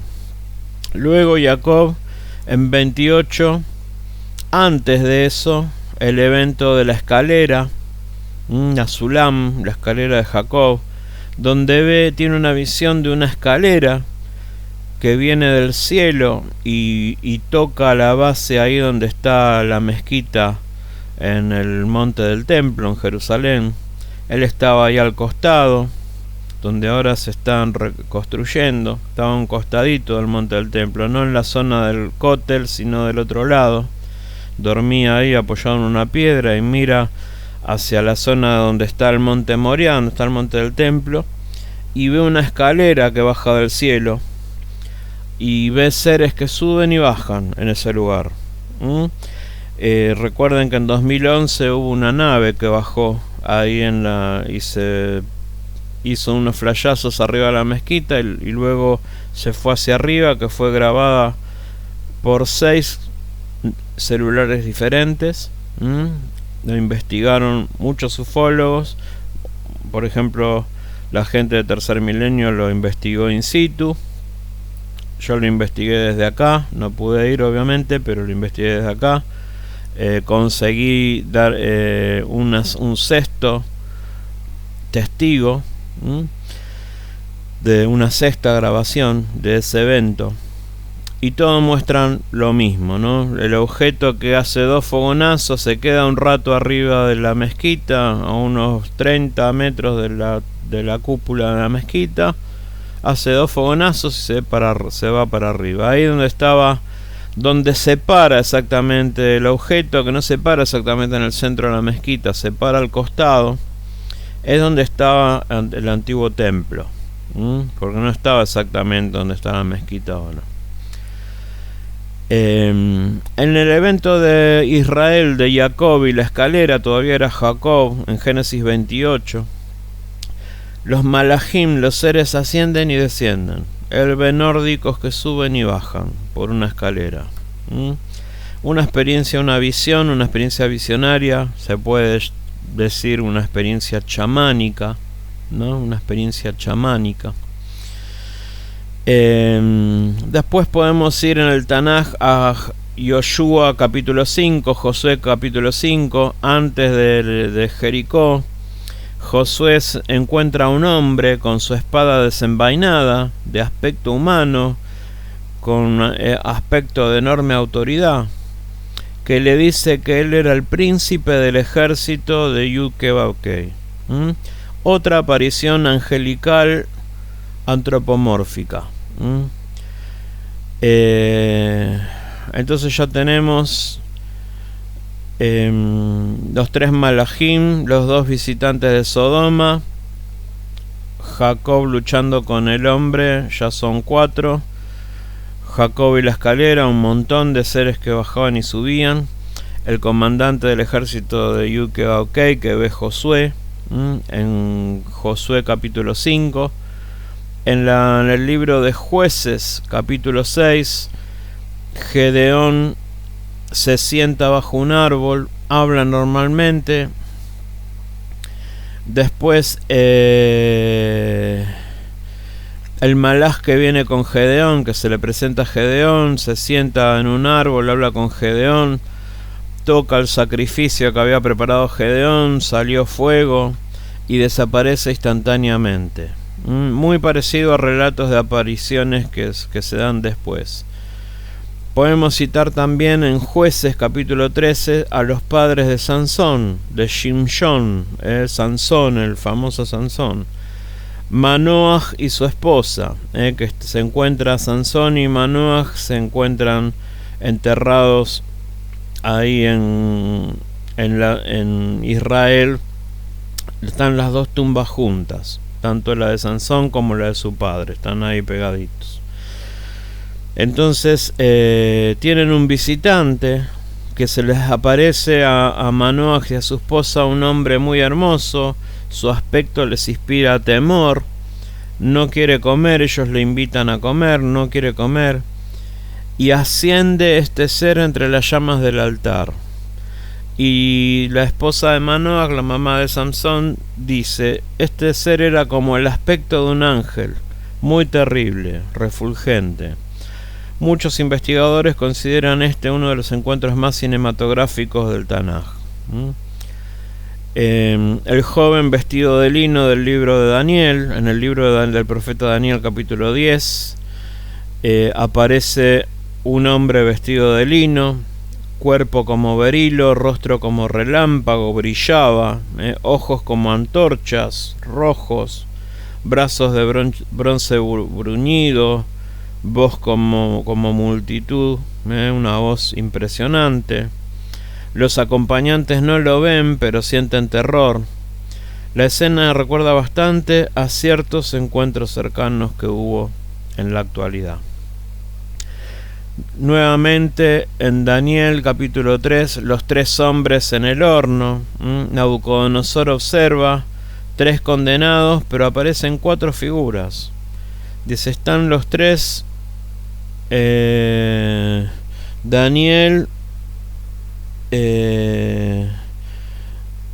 Luego Jacob, en 28, antes de eso, el evento de la escalera, la Sulam, la escalera de Jacob, donde tiene una visión de una escalera que viene del cielo y toca la base ahí donde está la mezquita en el monte del templo en Jerusalén. Él estaba ahí al costado, donde ahora se están reconstruyendo. Estaba a un costadito del monte del templo, no en la zona del Kotel, sino del otro lado. dormía ahí apoyado en una piedra y mira hacia la zona donde está el monte Moriah, donde está el monte del templo, y ve una escalera que baja del cielo y ve seres que suben y bajan en ese lugar. Recuerden que en 2011 hubo una nave que bajó ahí y se hizo unos flashazos arriba de la mezquita y luego se fue hacia arriba, que fue grabada por 6 celulares diferentes. Lo investigaron muchos ufólogos, por ejemplo la gente de Tercer Milenio lo investigó in situ. Yo lo investigué desde acá, no pude ir obviamente, pero lo investigué desde acá. Conseguí dar un sexto testigo de una sexta grabación de ese evento, y todos muestran lo mismo, ¿no? El objeto que hace 2 fogonazos se queda un rato arriba de la mezquita, a unos 30 metros de la cúpula de la mezquita, hace 2 fogonazos y se va para arriba. Ahí donde se para exactamente el objeto, que no se para exactamente en el centro de la mezquita, se para al costado, es donde estaba el antiguo templo, porque no estaba exactamente donde está la mezquita ahora. En el evento de Israel de Jacob y la escalera, todavía era Jacob, en Génesis 28, los malajim, los seres, ascienden y descienden. Él ve nórdicos que suben y bajan por una escalera. Una experiencia, una visión, una experiencia visionaria, se puede decir una experiencia chamánica, ¿no? Una experiencia chamánica. Después podemos ir en el Tanaj a Yoshua capítulo 5, Josué capítulo 5, antes de Jericó. Josué encuentra a un hombre con su espada desenvainada, de aspecto humano, con aspecto de enorme autoridad, que le dice que él era el príncipe del ejército de Yud-Keh-Vah-Keh. Otra aparición angelical antropomórfica. Entonces ya tenemos los 3 malajim, los 2 visitantes de Sodoma, Jacob luchando con el hombre, ya son 4, Jacob y la escalera, un montón de seres que bajaban y subían, el comandante del ejército de Yud-Keh-Vah-Keh que ve Josué, en Josué capítulo 5. En el libro de Jueces capítulo 6, Gedeón se sienta bajo un árbol, habla normalmente. Después el malaj que viene con Gedeón, que se le presenta a Gedeón, se sienta en un árbol, habla con Gedeón, toca el sacrificio que había preparado Gedeón, salió fuego y desaparece instantáneamente. Muy parecido a relatos de apariciones que se dan después. Podemos citar también en Jueces capítulo 13 a los padres de Sansón, de Shimshon, Sansón, el famoso Sansón, Manoaj y su esposa, que se encuentra Sansón y Manoaj se encuentran enterrados ahí en Israel. Están las 2 tumbas juntas, tanto la de Sansón como la de su padre, están ahí pegaditos. Entonces tienen un visitante que se les aparece a Manoaj y a su esposa, un hombre muy hermoso, su aspecto les inspira temor, no quiere comer, ellos le invitan a comer, no quiere comer, y asciende este ser entre las llamas del altar. Y la esposa de Manoaj, la mamá de Samson, dice: este ser era como el aspecto de un ángel, muy terrible, refulgente. Muchos investigadores consideran este uno de los encuentros más cinematográficos del Tanaj. El joven vestido de lino del libro de Daniel, en el libro del profeta Daniel capítulo 10, aparece un hombre vestido de lino, cuerpo como berilo, rostro como relámpago, brillaba, ojos como antorchas, rojos, brazos de bronce bruñido, voz como multitud, una voz impresionante. Los acompañantes no lo ven, pero sienten terror. La escena recuerda bastante a ciertos encuentros cercanos que hubo en la actualidad. Nuevamente en Daniel capítulo 3, los 3 hombres en el horno. Nabucodonosor observa 3 condenados, pero aparecen 4 figuras. Dice, están los 3, Daniel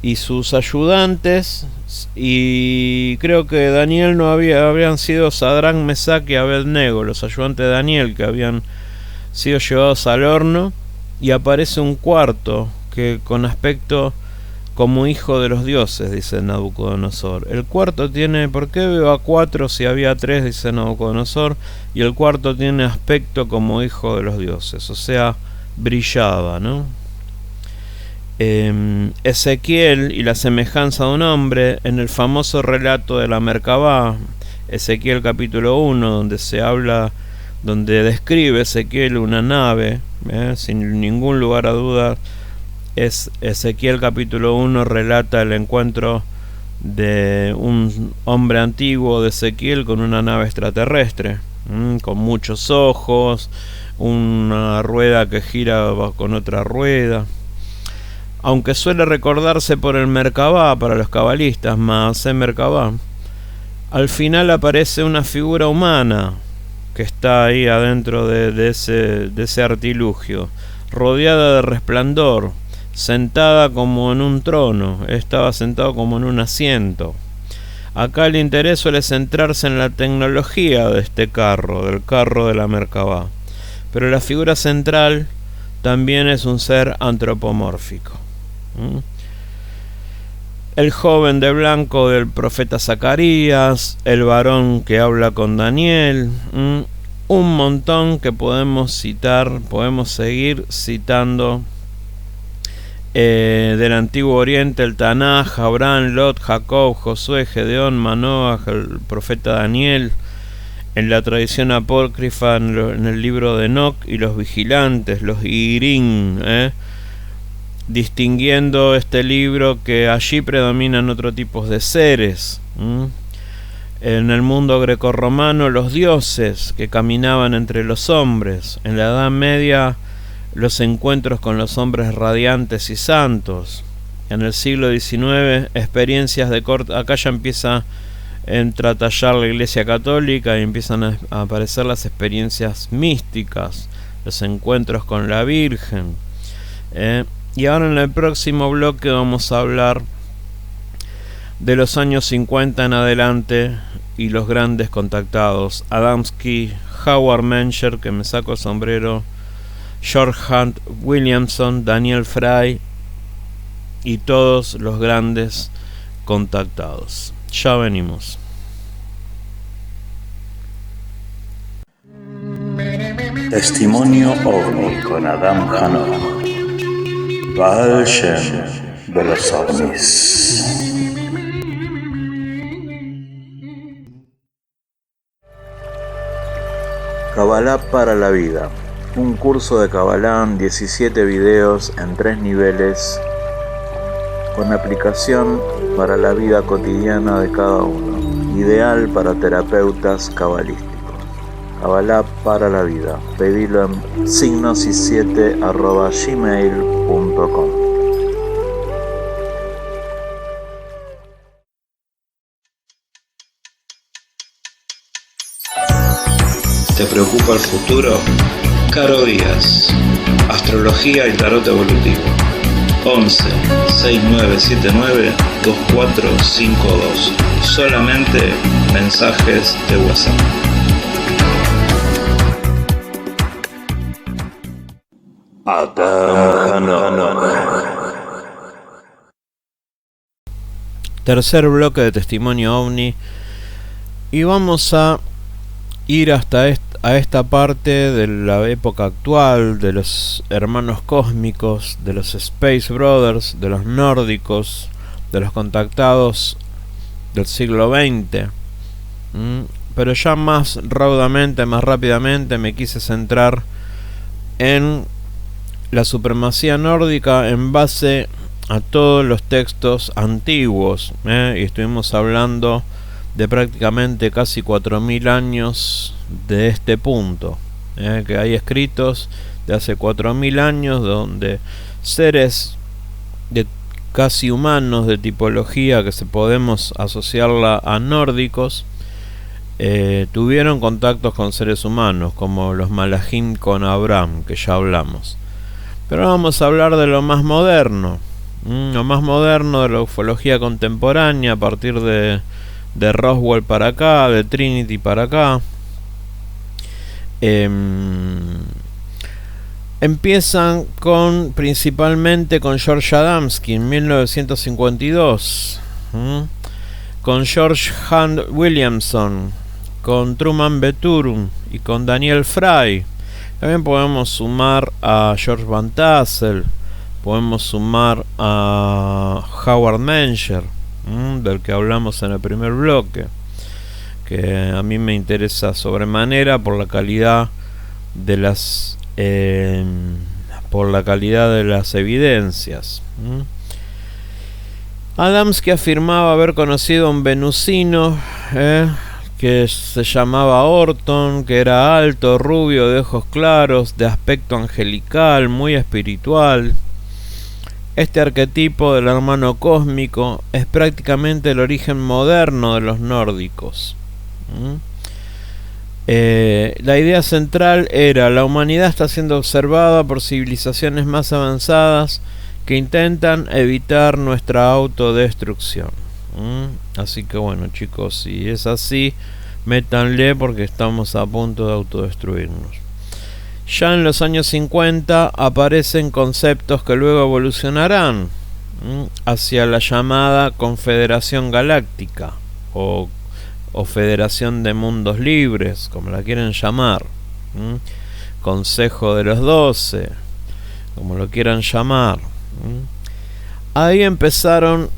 y sus ayudantes, y creo que Daniel no habrían sido Sadrach, Mesach y Abednego, los ayudantes de Daniel que habían sido llevados al horno, y aparece un cuarto que con aspecto como hijo de los dioses, dice Nabucodonosor. El cuarto tiene, ¿por qué veo a 4 si había 3? Dice Nabucodonosor, y el cuarto tiene aspecto como hijo de los dioses, o sea, brillaba, ¿no? Ezequiel y la semejanza de un hombre en el famoso relato de la Merkabá, Ezequiel capítulo 1, donde se habla, donde describe Ezequiel una nave, sin ningún lugar a dudas. Es Ezequiel capítulo 1 relata el encuentro de un hombre antiguo de Ezequiel con una nave extraterrestre, con muchos ojos, una rueda que gira con otra rueda. Aunque suele recordarse por el Merkabá para los cabalistas, Maaseh Merkabá, al final aparece una figura humana que está ahí adentro de ese artilugio, rodeada de resplandor, sentada como en un trono, estaba sentado como en un asiento. Acá el interés suele centrarse en la tecnología de este carro, del carro de la Merkabá, pero la figura central también es un ser antropomórfico. El joven de blanco del profeta Zacarías, el varón que habla con Daniel, un montón que podemos citar, podemos seguir citando del Antiguo Oriente, el Tanaj, Abraham, Lot, Jacob, Josué, Gedeón, Manoah, el profeta Daniel, en la tradición apócrifa, en el libro de Enoc, y los vigilantes, los Irim, distinguiendo este libro que allí predominan otro tipo de seres. En el mundo grecorromano, los dioses que caminaban entre los hombres. En la Edad Media, los encuentros con los hombres radiantes y santos. En el siglo XIX, experiencias de corte. Acá ya empieza a tratallar la Iglesia Católica y empiezan a aparecer las experiencias místicas, los encuentros con la Virgen. Y ahora en el próximo bloque vamos a hablar de los años 50 en adelante y los grandes contactados: Adamski, Howard Mencher, que me saco el sombrero, George Hunt Williamson, Daniel Fry y todos los grandes contactados. Ya venimos. Testimonio OVNI con Adam Hanoch, Baal Shem de los ovnis. Kabbalah para la vida. Un curso de Kabbalah, 17 videos en 3 niveles, con aplicación para la vida cotidiana de cada uno. Ideal para terapeutas cabalísticos. Kabbalah para la vida. Pedilo en signosis7@gmail.com. ¿Te preocupa el futuro? Caro Díaz, Astrología y Tarot Evolutivo. 11 6979 2452. Solamente mensajes de WhatsApp. Adam Hanoch. Tercer bloque de Testimonio OVNI. Y vamos a ir hasta esta parte de la época actual, de los hermanos cósmicos, de los Space Brothers, de los nórdicos, de los contactados del siglo XX. Pero ya más raudamente, más rápidamente me quise centrar en la supremacía nórdica en base a todos los textos antiguos, y estuvimos hablando de prácticamente casi 4000 años de este punto, que hay escritos de hace 4000 años donde seres de casi humanos de tipología que se podemos asociarla a nórdicos tuvieron contactos con seres humanos, como los Malahim con Abraham, que ya hablamos. Pero vamos a hablar de lo más moderno, de la ufología contemporánea, a partir de Roswell para acá, de Trinity para acá. Empiezan principalmente con George Adamski en 1952, con George Hunt Williamson, con Truman Bethune y con Daniel Fry. También podemos sumar a George Van Tassel, podemos sumar a Howard Menger, del que hablamos en el primer bloque, que a mí me interesa sobremanera por la calidad de las evidencias. Adamski afirmaba haber conocido a un venusino que se llamaba Orton, que era alto, rubio, de ojos claros, de aspecto angelical, muy espiritual. Este arquetipo del hermano cósmico es prácticamente el origen moderno de los nórdicos. La idea central era: la humanidad está siendo observada por civilizaciones más avanzadas que intentan evitar nuestra autodestrucción. Así que bueno, chicos, si es así, métanle, porque estamos a punto de autodestruirnos. Ya en los años 50 aparecen conceptos que luego evolucionarán hacia la llamada Confederación Galáctica o Federación de Mundos Libres, como la quieren llamar, Consejo de los 12, como lo quieran llamar. Ahí empezaron,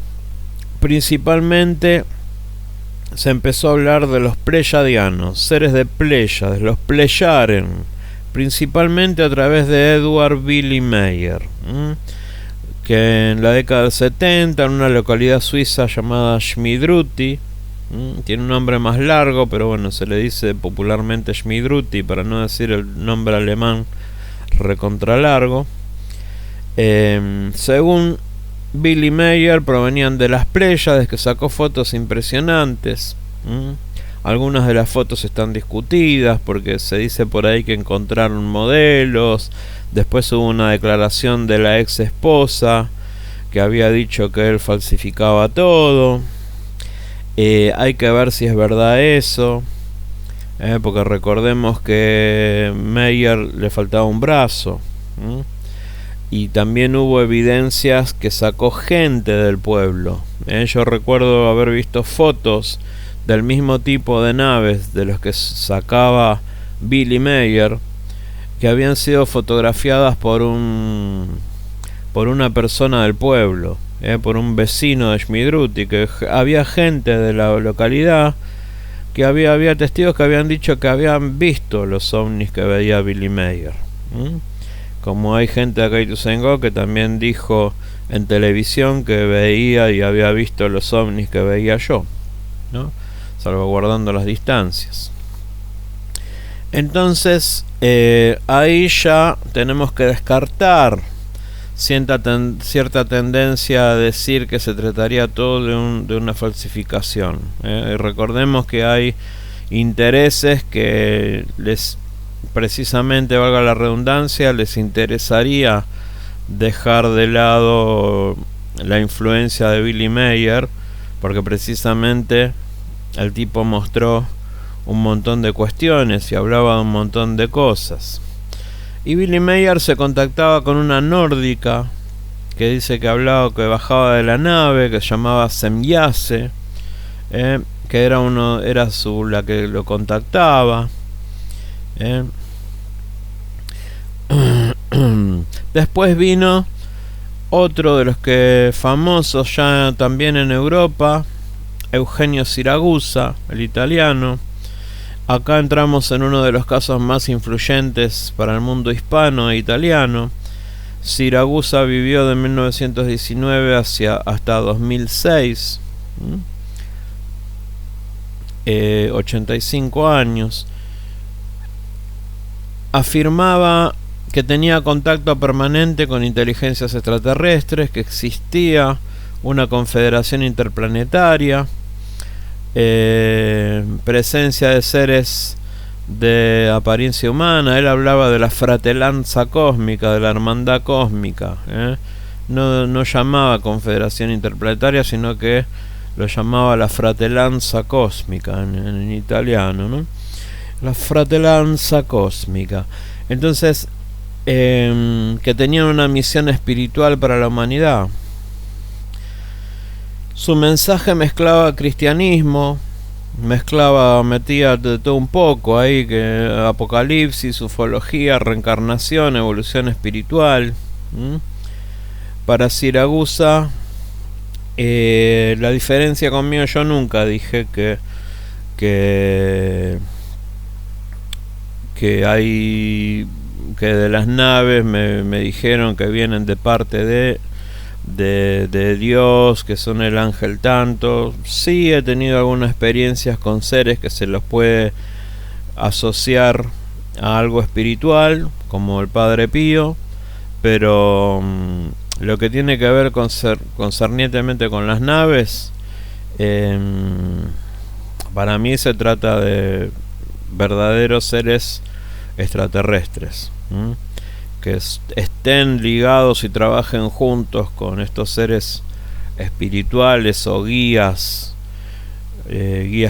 principalmente se empezó a hablar de los pleyadianos, seres de Pléyades, los Pleyaren, principalmente a través de Edward Billy Meyer, que en la década del 70, en una localidad suiza llamada Schmidruti, tiene un nombre más largo, pero bueno, se le dice popularmente Schmidruti, para no decir el nombre alemán recontra largo. Según Billy Meyer, provenían de las Pléyades, que sacó fotos impresionantes. Algunas de las fotos están discutidas porque se dice por ahí que encontraron modelos. Después hubo una declaración de la ex esposa que había dicho que él falsificaba todo. Hay que ver si es verdad eso, porque recordemos que Meyer le faltaba un brazo. Y también hubo evidencias que sacó gente del pueblo. Yo recuerdo haber visto fotos del mismo tipo de naves de los que sacaba Billy Meyer, que habían sido fotografiadas por una persona del pueblo, por un vecino de Schmidruti, que había gente de la localidad, que había testigos que habían dicho que habían visto los ovnis que veía Billy Meyer. Como hay gente de acá de Ituzaingó que también dijo en televisión que veía y había visto los ovnis que veía yo, ¿no? Salvaguardando las distancias. Entonces ahí ya tenemos que descartar cierta tendencia a decir que se trataría todo de una falsificación. Recordemos que hay intereses que precisamente, valga la redundancia, les interesaría dejar de lado la influencia de Billy Meyer, porque precisamente el tipo mostró un montón de cuestiones y hablaba de un montón de cosas. Y Billy Meyer se contactaba con una nórdica que dice que bajaba de la nave, que se llamaba Semyase, que era la que lo contactaba. Después vino otro de los que famosos ya también en Europa, Eugenio Siragusa, el italiano. Acá entramos en uno de los casos más influyentes para el mundo hispano e italiano, Siragusa vivió de 1919 hasta 2006, 85 años. Afirmaba que tenía contacto permanente con inteligencias extraterrestres, que existía una confederación interplanetaria, presencia de seres de apariencia humana. Él hablaba de la fratelanza cósmica, de la hermandad cósmica, no llamaba confederación interplanetaria, sino que lo llamaba la fratelanza cósmica en italiano, ¿no? La fratelanza cósmica. Entonces, que tenían una misión espiritual para la humanidad. Su mensaje mezclaba cristianismo, metía de todo un poco ahí, que apocalipsis, ufología, reencarnación, evolución espiritual. Para Siragusa, la diferencia conmigo, yo nunca dije que hay, que de las naves me dijeron que vienen de parte de Dios, que son el ángel tanto. Sí, he tenido algunas experiencias con seres que se los puede asociar a algo espiritual, como el Padre Pío, pero lo que tiene que ver concernientemente con las naves, para mí se trata de verdaderos seres extraterrestres, que estén ligados y trabajen juntos con estos seres espirituales o guías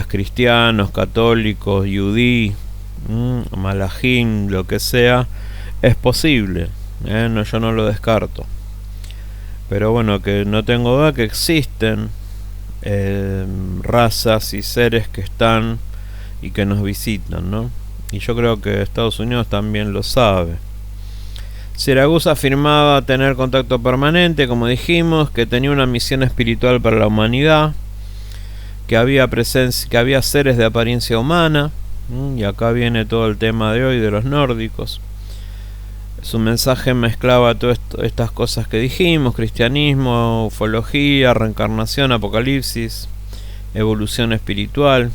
cristianos, católicos, yudí, malajim, lo que sea, es posible, yo no lo descarto. Pero bueno, que no tengo duda que existen razas y seres que están y que nos visitan, ¿no? Y yo creo que Estados Unidos también lo sabe. Siragusa afirmaba tener contacto permanente, como dijimos, que tenía una misión espiritual para la humanidad, que había seres de apariencia humana, y acá viene todo el tema de hoy de los nórdicos. Su mensaje mezclaba todas estas cosas que dijimos: cristianismo, ufología, reencarnación, apocalipsis, evolución espiritual.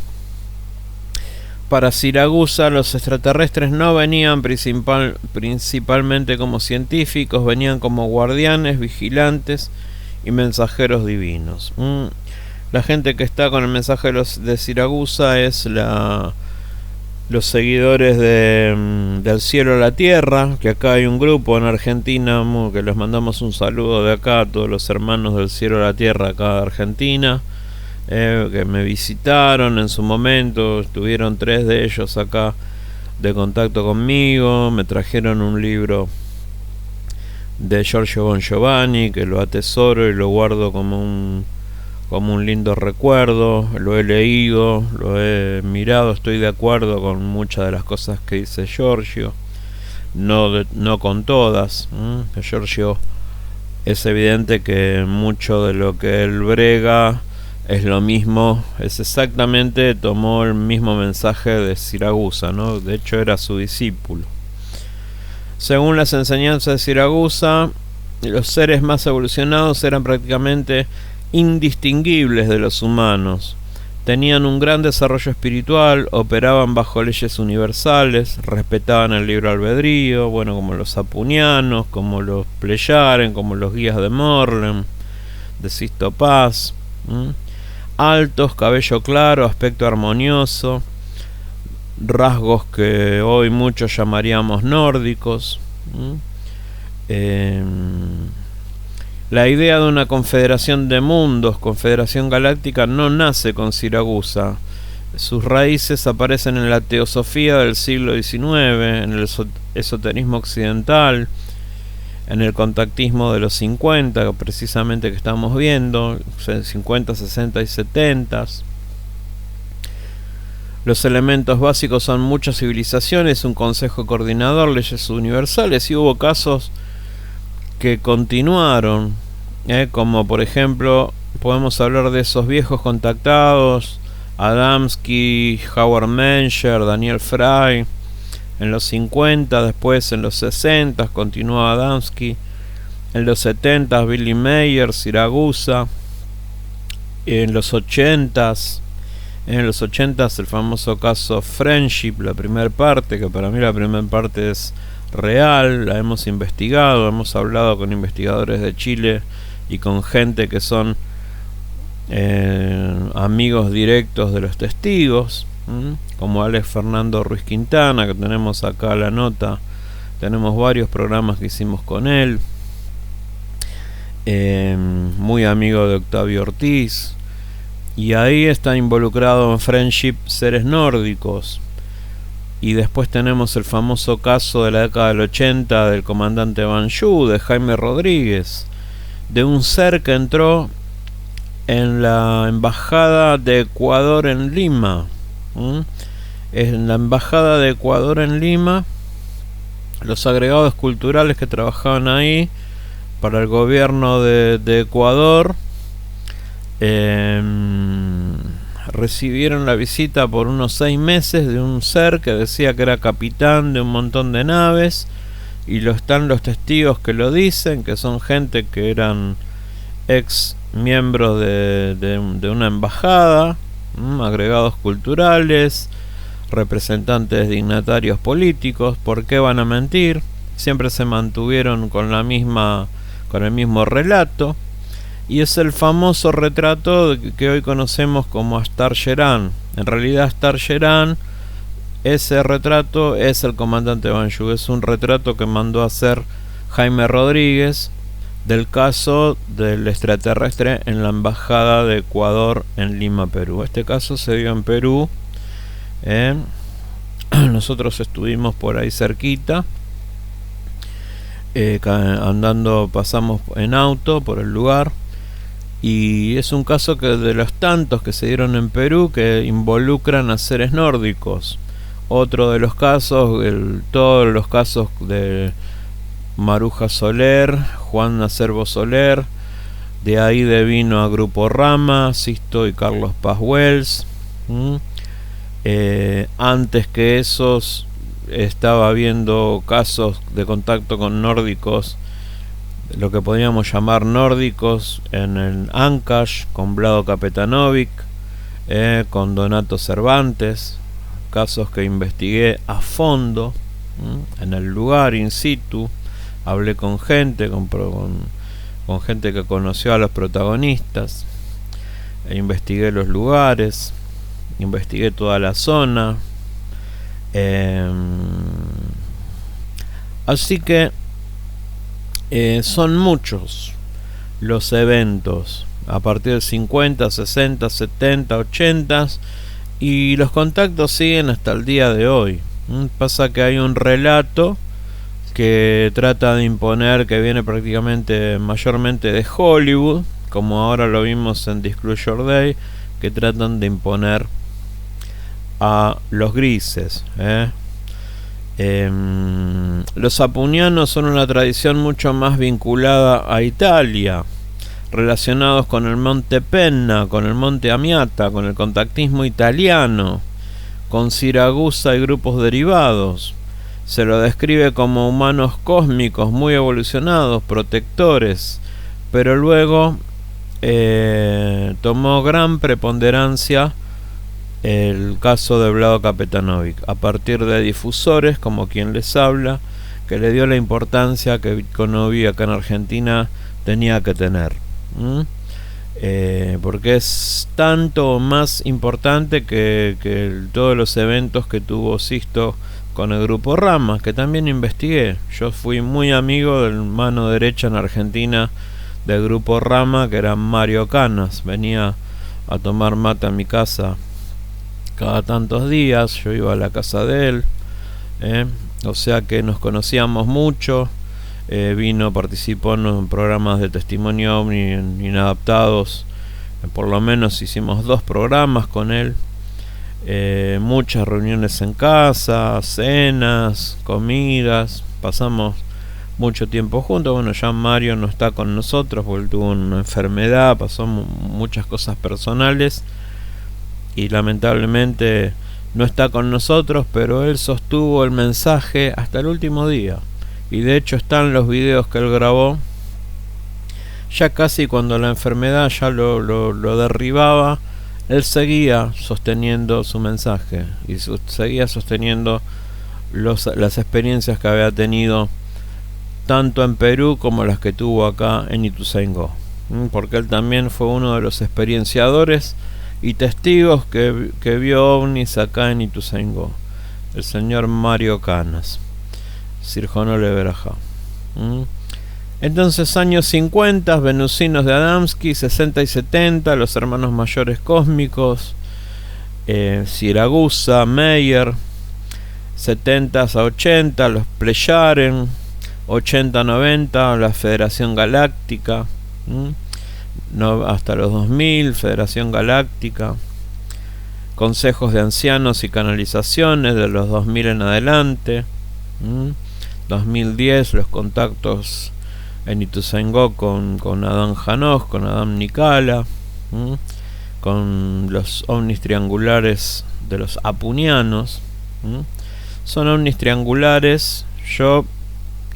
Para Siragusa, los extraterrestres no venían principalmente como científicos, venían como guardianes, vigilantes y mensajeros divinos. La gente que está con el mensaje de Siragusa es los seguidores del cielo a la tierra, que acá hay un grupo en Argentina, que les mandamos un saludo de acá a todos los hermanos del cielo a la tierra acá de Argentina, que me visitaron en su momento. Estuvieron 3 de ellos acá de contacto conmigo, me trajeron un libro de Giorgio Bon Giovanni que lo atesoro y lo guardo como un lindo recuerdo. Lo he leído, lo he mirado, estoy de acuerdo con muchas de las cosas que dice Giorgio, no con todas. Giorgio, es evidente que mucho de lo que él brega es lo mismo, es exactamente, tomó el mismo mensaje de Siragusa, ¿no? De hecho era su discípulo. Según las enseñanzas de Siragusa, los seres más evolucionados eran prácticamente indistinguibles de los humanos. Tenían un gran desarrollo espiritual, operaban bajo leyes universales, respetaban el libre albedrío, bueno, como los apunianos, como los pleyaren, como los guías de Morlem, de Sisto Paz. Altos, cabello claro, aspecto armonioso, rasgos que hoy muchos llamaríamos nórdicos. La idea de una confederación de mundos, confederación galáctica, no nace con Siragusa. Sus raíces aparecen en la teosofía del siglo XIX, en el esoterismo occidental, en el contactismo de los 50, precisamente, que estamos viendo, 50, 60 y 70. Los elementos básicos son muchas civilizaciones, un consejo coordinador, leyes universales, y hubo casos que continuaron, como por ejemplo podemos hablar de esos viejos contactados, Adamski, Howard Mencher, Daniel Fry, en los 50, después en los 60 continuó Adamski, En los 70 Billy Mayer, Siragusa. En los 80s el famoso caso Friendship, la primera parte, que para mí la primera parte es real, la hemos investigado, hemos hablado con investigadores de Chile y con gente que son amigos directos de los testigos, como Alex Fernando Ruiz Quintana, que tenemos acá la nota. Tenemos varios programas que hicimos con él. Muy amigo de Octavio Ortiz. Y ahí está involucrado en Friendship seres nórdicos. Y después tenemos el famoso caso de la década del 80 del comandante Banju, de Jaime Rodríguez, de un ser que entró en la embajada de Ecuador en Lima. En la embajada de Ecuador en Lima, los agregados culturales que trabajaban ahí para el gobierno de Ecuador recibieron la visita por unos 6 meses de un ser que decía que era capitán de un montón de naves, y están los testigos que lo dicen, que son gente que eran ex miembros de una embajada, agregados culturales, representantes dignatarios políticos. ¿Por qué van a mentir? Siempre se mantuvieron con el mismo relato, y es el famoso retrato que hoy conocemos como Astar Gerán. En realidad Astar Gerán, ese retrato es el comandante Banju, es un retrato que mandó a hacer Jaime Rodríguez del caso del extraterrestre en la embajada de Ecuador en Lima, Perú. Este caso se dio en Perú. Nosotros estuvimos por ahí cerquita, andando, pasamos en auto por el lugar, y es un caso que de los tantos que se dieron en Perú que involucran a seres nórdicos. Otro de los casos, todos los casos de Maruja Soler, Juan Acervo Soler, de ahí devino a Grupo Rama, Sisto y Carlos Paz Wells. Antes que esos estaba habiendo casos de contacto con nórdicos, lo que podríamos llamar nórdicos, en el Ancash, con Vlado Kapetanovic, con Donato Cervantes, casos que investigué a fondo, en el lugar, in situ. Hablé con gente, con gente que conoció a los protagonistas, investigué los lugares, investigué toda la zona. Así que son muchos los eventos a partir del 50, 60, 70, 80, y los contactos siguen hasta el día de hoy. Pasa que hay un relato que trata de imponer, que viene prácticamente mayormente de Hollywood, como ahora lo vimos en Disclosure Day, que tratan de imponer a los grises. Los apunianos son una tradición mucho más vinculada a Italia, relacionados con el monte Penna, con el monte Amiata, con el contactismo italiano, con Siragusa y grupos derivados. Se lo describe como humanos cósmicos muy evolucionados, protectores, pero luego tomó gran preponderancia el caso de Vlado Kapetanovic, a partir de difusores como quien les habla, que le dio la importancia que Bitconovi acá en Argentina tenía que tener, porque es tanto más importante que todos los eventos que tuvo Sisto con el Grupo Rama, que también investigué. Yo fui muy amigo del mano derecha en Argentina del Grupo Rama, que era Mario Canas. Venía a tomar mate a mi casa cada tantos días, yo iba a la casa de él, o sea que nos conocíamos mucho. Participó en programas de testimonio OVNI en Inadaptados, por lo menos hicimos 2 programas con él, muchas reuniones en casa, cenas, comidas, pasamos mucho tiempo juntos. Bueno, ya Mario no está con nosotros porque él tuvo una enfermedad, pasó muchas cosas personales y lamentablemente no está con nosotros, pero él sostuvo el mensaje hasta el último día, y de hecho están los videos que él grabó ya casi cuando la enfermedad ya lo derribaba, él seguía sosteniendo su mensaje y seguía sosteniendo las experiencias que había tenido tanto en Perú como las que tuvo acá en Ituzaingó, porque él también fue uno de los experienciadores y testigos que vio ovnis acá en Ituzaingó, el señor Mario Canas, Sirjonole Berajá. Entonces, años 50, venusinos de Adamski, 60 y 70, los hermanos mayores cósmicos, Siragusa, Meyer, 70 a 80, los Pleyaren, 80-90, la Federación Galáctica, hasta los 2000, Federación Galáctica, consejos de ancianos y canalizaciones de los 2000 en adelante, 2010, los contactos en Ituzaingó con Adán Janós, con Adán Nikala, con los ovnis triangulares de los apunianos. Son ovnis triangulares, yo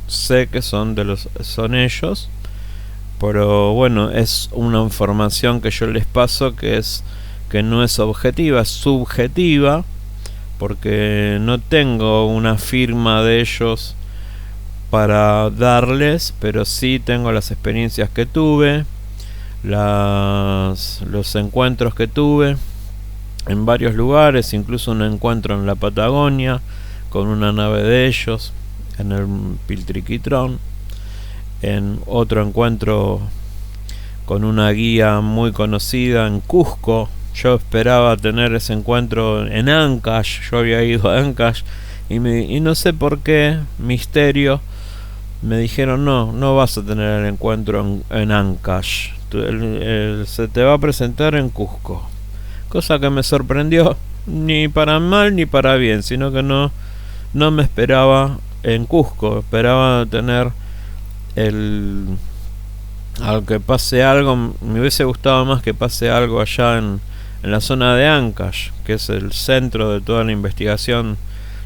sé que son ellos, pero bueno, es una información que yo les paso que no es objetiva, es subjetiva, porque no tengo una firma de ellos para darles, pero sí tengo las experiencias que tuve, los encuentros que tuve en varios lugares, incluso un encuentro en la Patagonia con una nave de ellos, en el Piltriquitrón, en otro encuentro con una guía muy conocida en Cusco. Yo esperaba tener ese encuentro en Ancash, yo había ido a Ancash y no sé por qué, misterio, me dijeron no vas a tener el encuentro en Ancash, se te va a presentar en Cusco, cosa que me sorprendió, ni para mal ni para bien, sino que no me esperaba en Cusco, esperaba tener al que pase algo, me hubiese gustado más que pase algo allá en la zona de Ancash, que es el centro de toda la investigación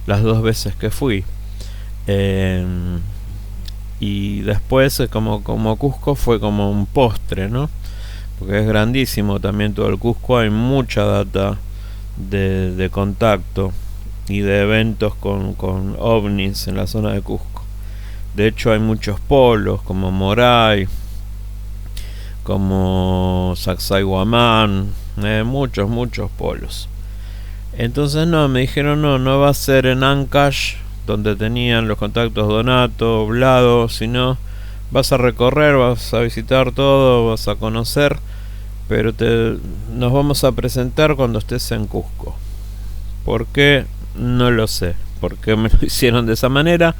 las 2 veces que fui, y después como Cusco fue como un postre, ¿no? Porque es grandísimo también todo el Cusco, hay mucha data de contacto y de eventos con ovnis en la zona de Cusco. De hecho hay muchos polos como Moray, como Sacsayhuamán, muchos polos. Entonces me dijeron no va a ser en Ancash donde tenían los contactos Donato, Vlado, sino vas a recorrer, vas a visitar todo, vas a conocer, pero nos vamos a presentar cuando estés en Cusco. ¿Por qué? No lo sé, porque me lo hicieron de esa manera,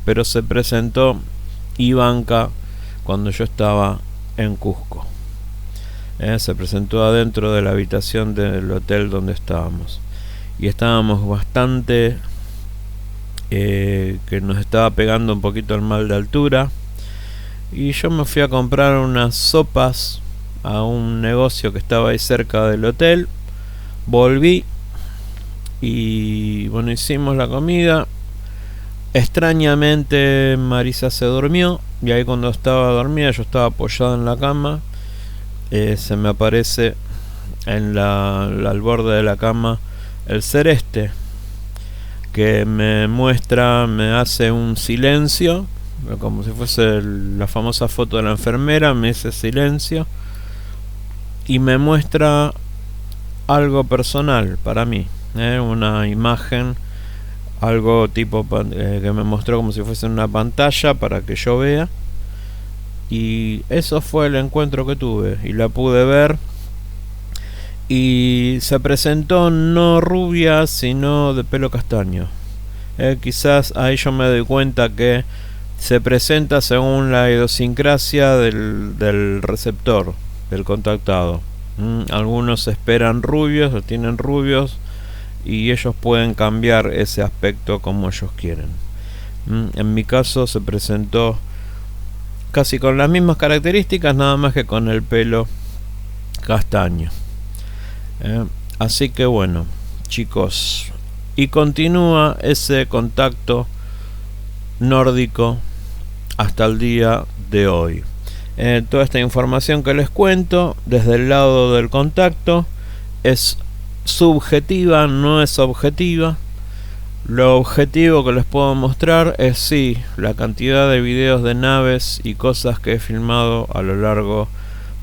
pero se presentó Ivanka cuando yo estaba en Cusco. Se presentó adentro de la habitación del hotel donde estábamos. Y estábamos bastante... que nos estaba pegando un poquito el mal de altura. Y yo me fui a comprar unas sopas a un negocio que estaba ahí cerca del hotel. Volví y bueno, hicimos la comida. Extrañamente Marisa se durmió y ahí cuando estaba dormida, yo estaba apoyado en la cama, se me aparece al borde de la cama el Celeste, que me hace un silencio, como si fuese la famosa foto de la enfermera, me hace silencio y me muestra algo personal para mí, una imagen, algo tipo que me mostró como si fuese una pantalla para que yo vea, y eso fue el encuentro que tuve y la pude ver. Y se presentó no rubia, sino de pelo castaño. Quizás ahí yo me doy cuenta que se presenta según la idiosincrasia del receptor, del contactado. Algunos esperan rubios o tienen rubios, y ellos pueden cambiar ese aspecto como ellos quieren. En mi caso se presentó casi con las mismas características, nada más que con el pelo castaño. Así que bueno, chicos, y continúa ese contacto nórdico hasta el día de hoy. Toda esta información que les cuento desde el lado del contacto es subjetiva, no es objetiva. Lo objetivo que les puedo mostrar es sí la cantidad de videos de naves y cosas que he filmado a lo largo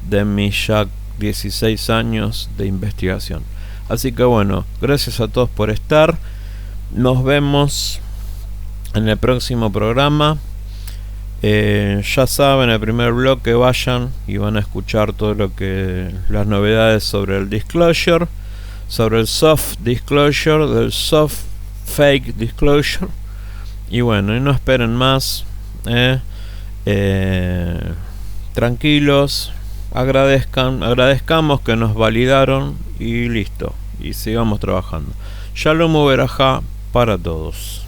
de mis ya 16 años de investigación. Así que bueno, gracias a todos por estar. Nos vemos en el próximo programa. Ya saben, el primer bloque vayan y van a escuchar todo lo que las novedades sobre el disclosure, sobre el soft disclosure, del soft fake disclosure. Y bueno, y no esperen más. Tranquilos, agradezcamos que nos validaron y listo, y sigamos trabajando. Shalom Uberajá para todos.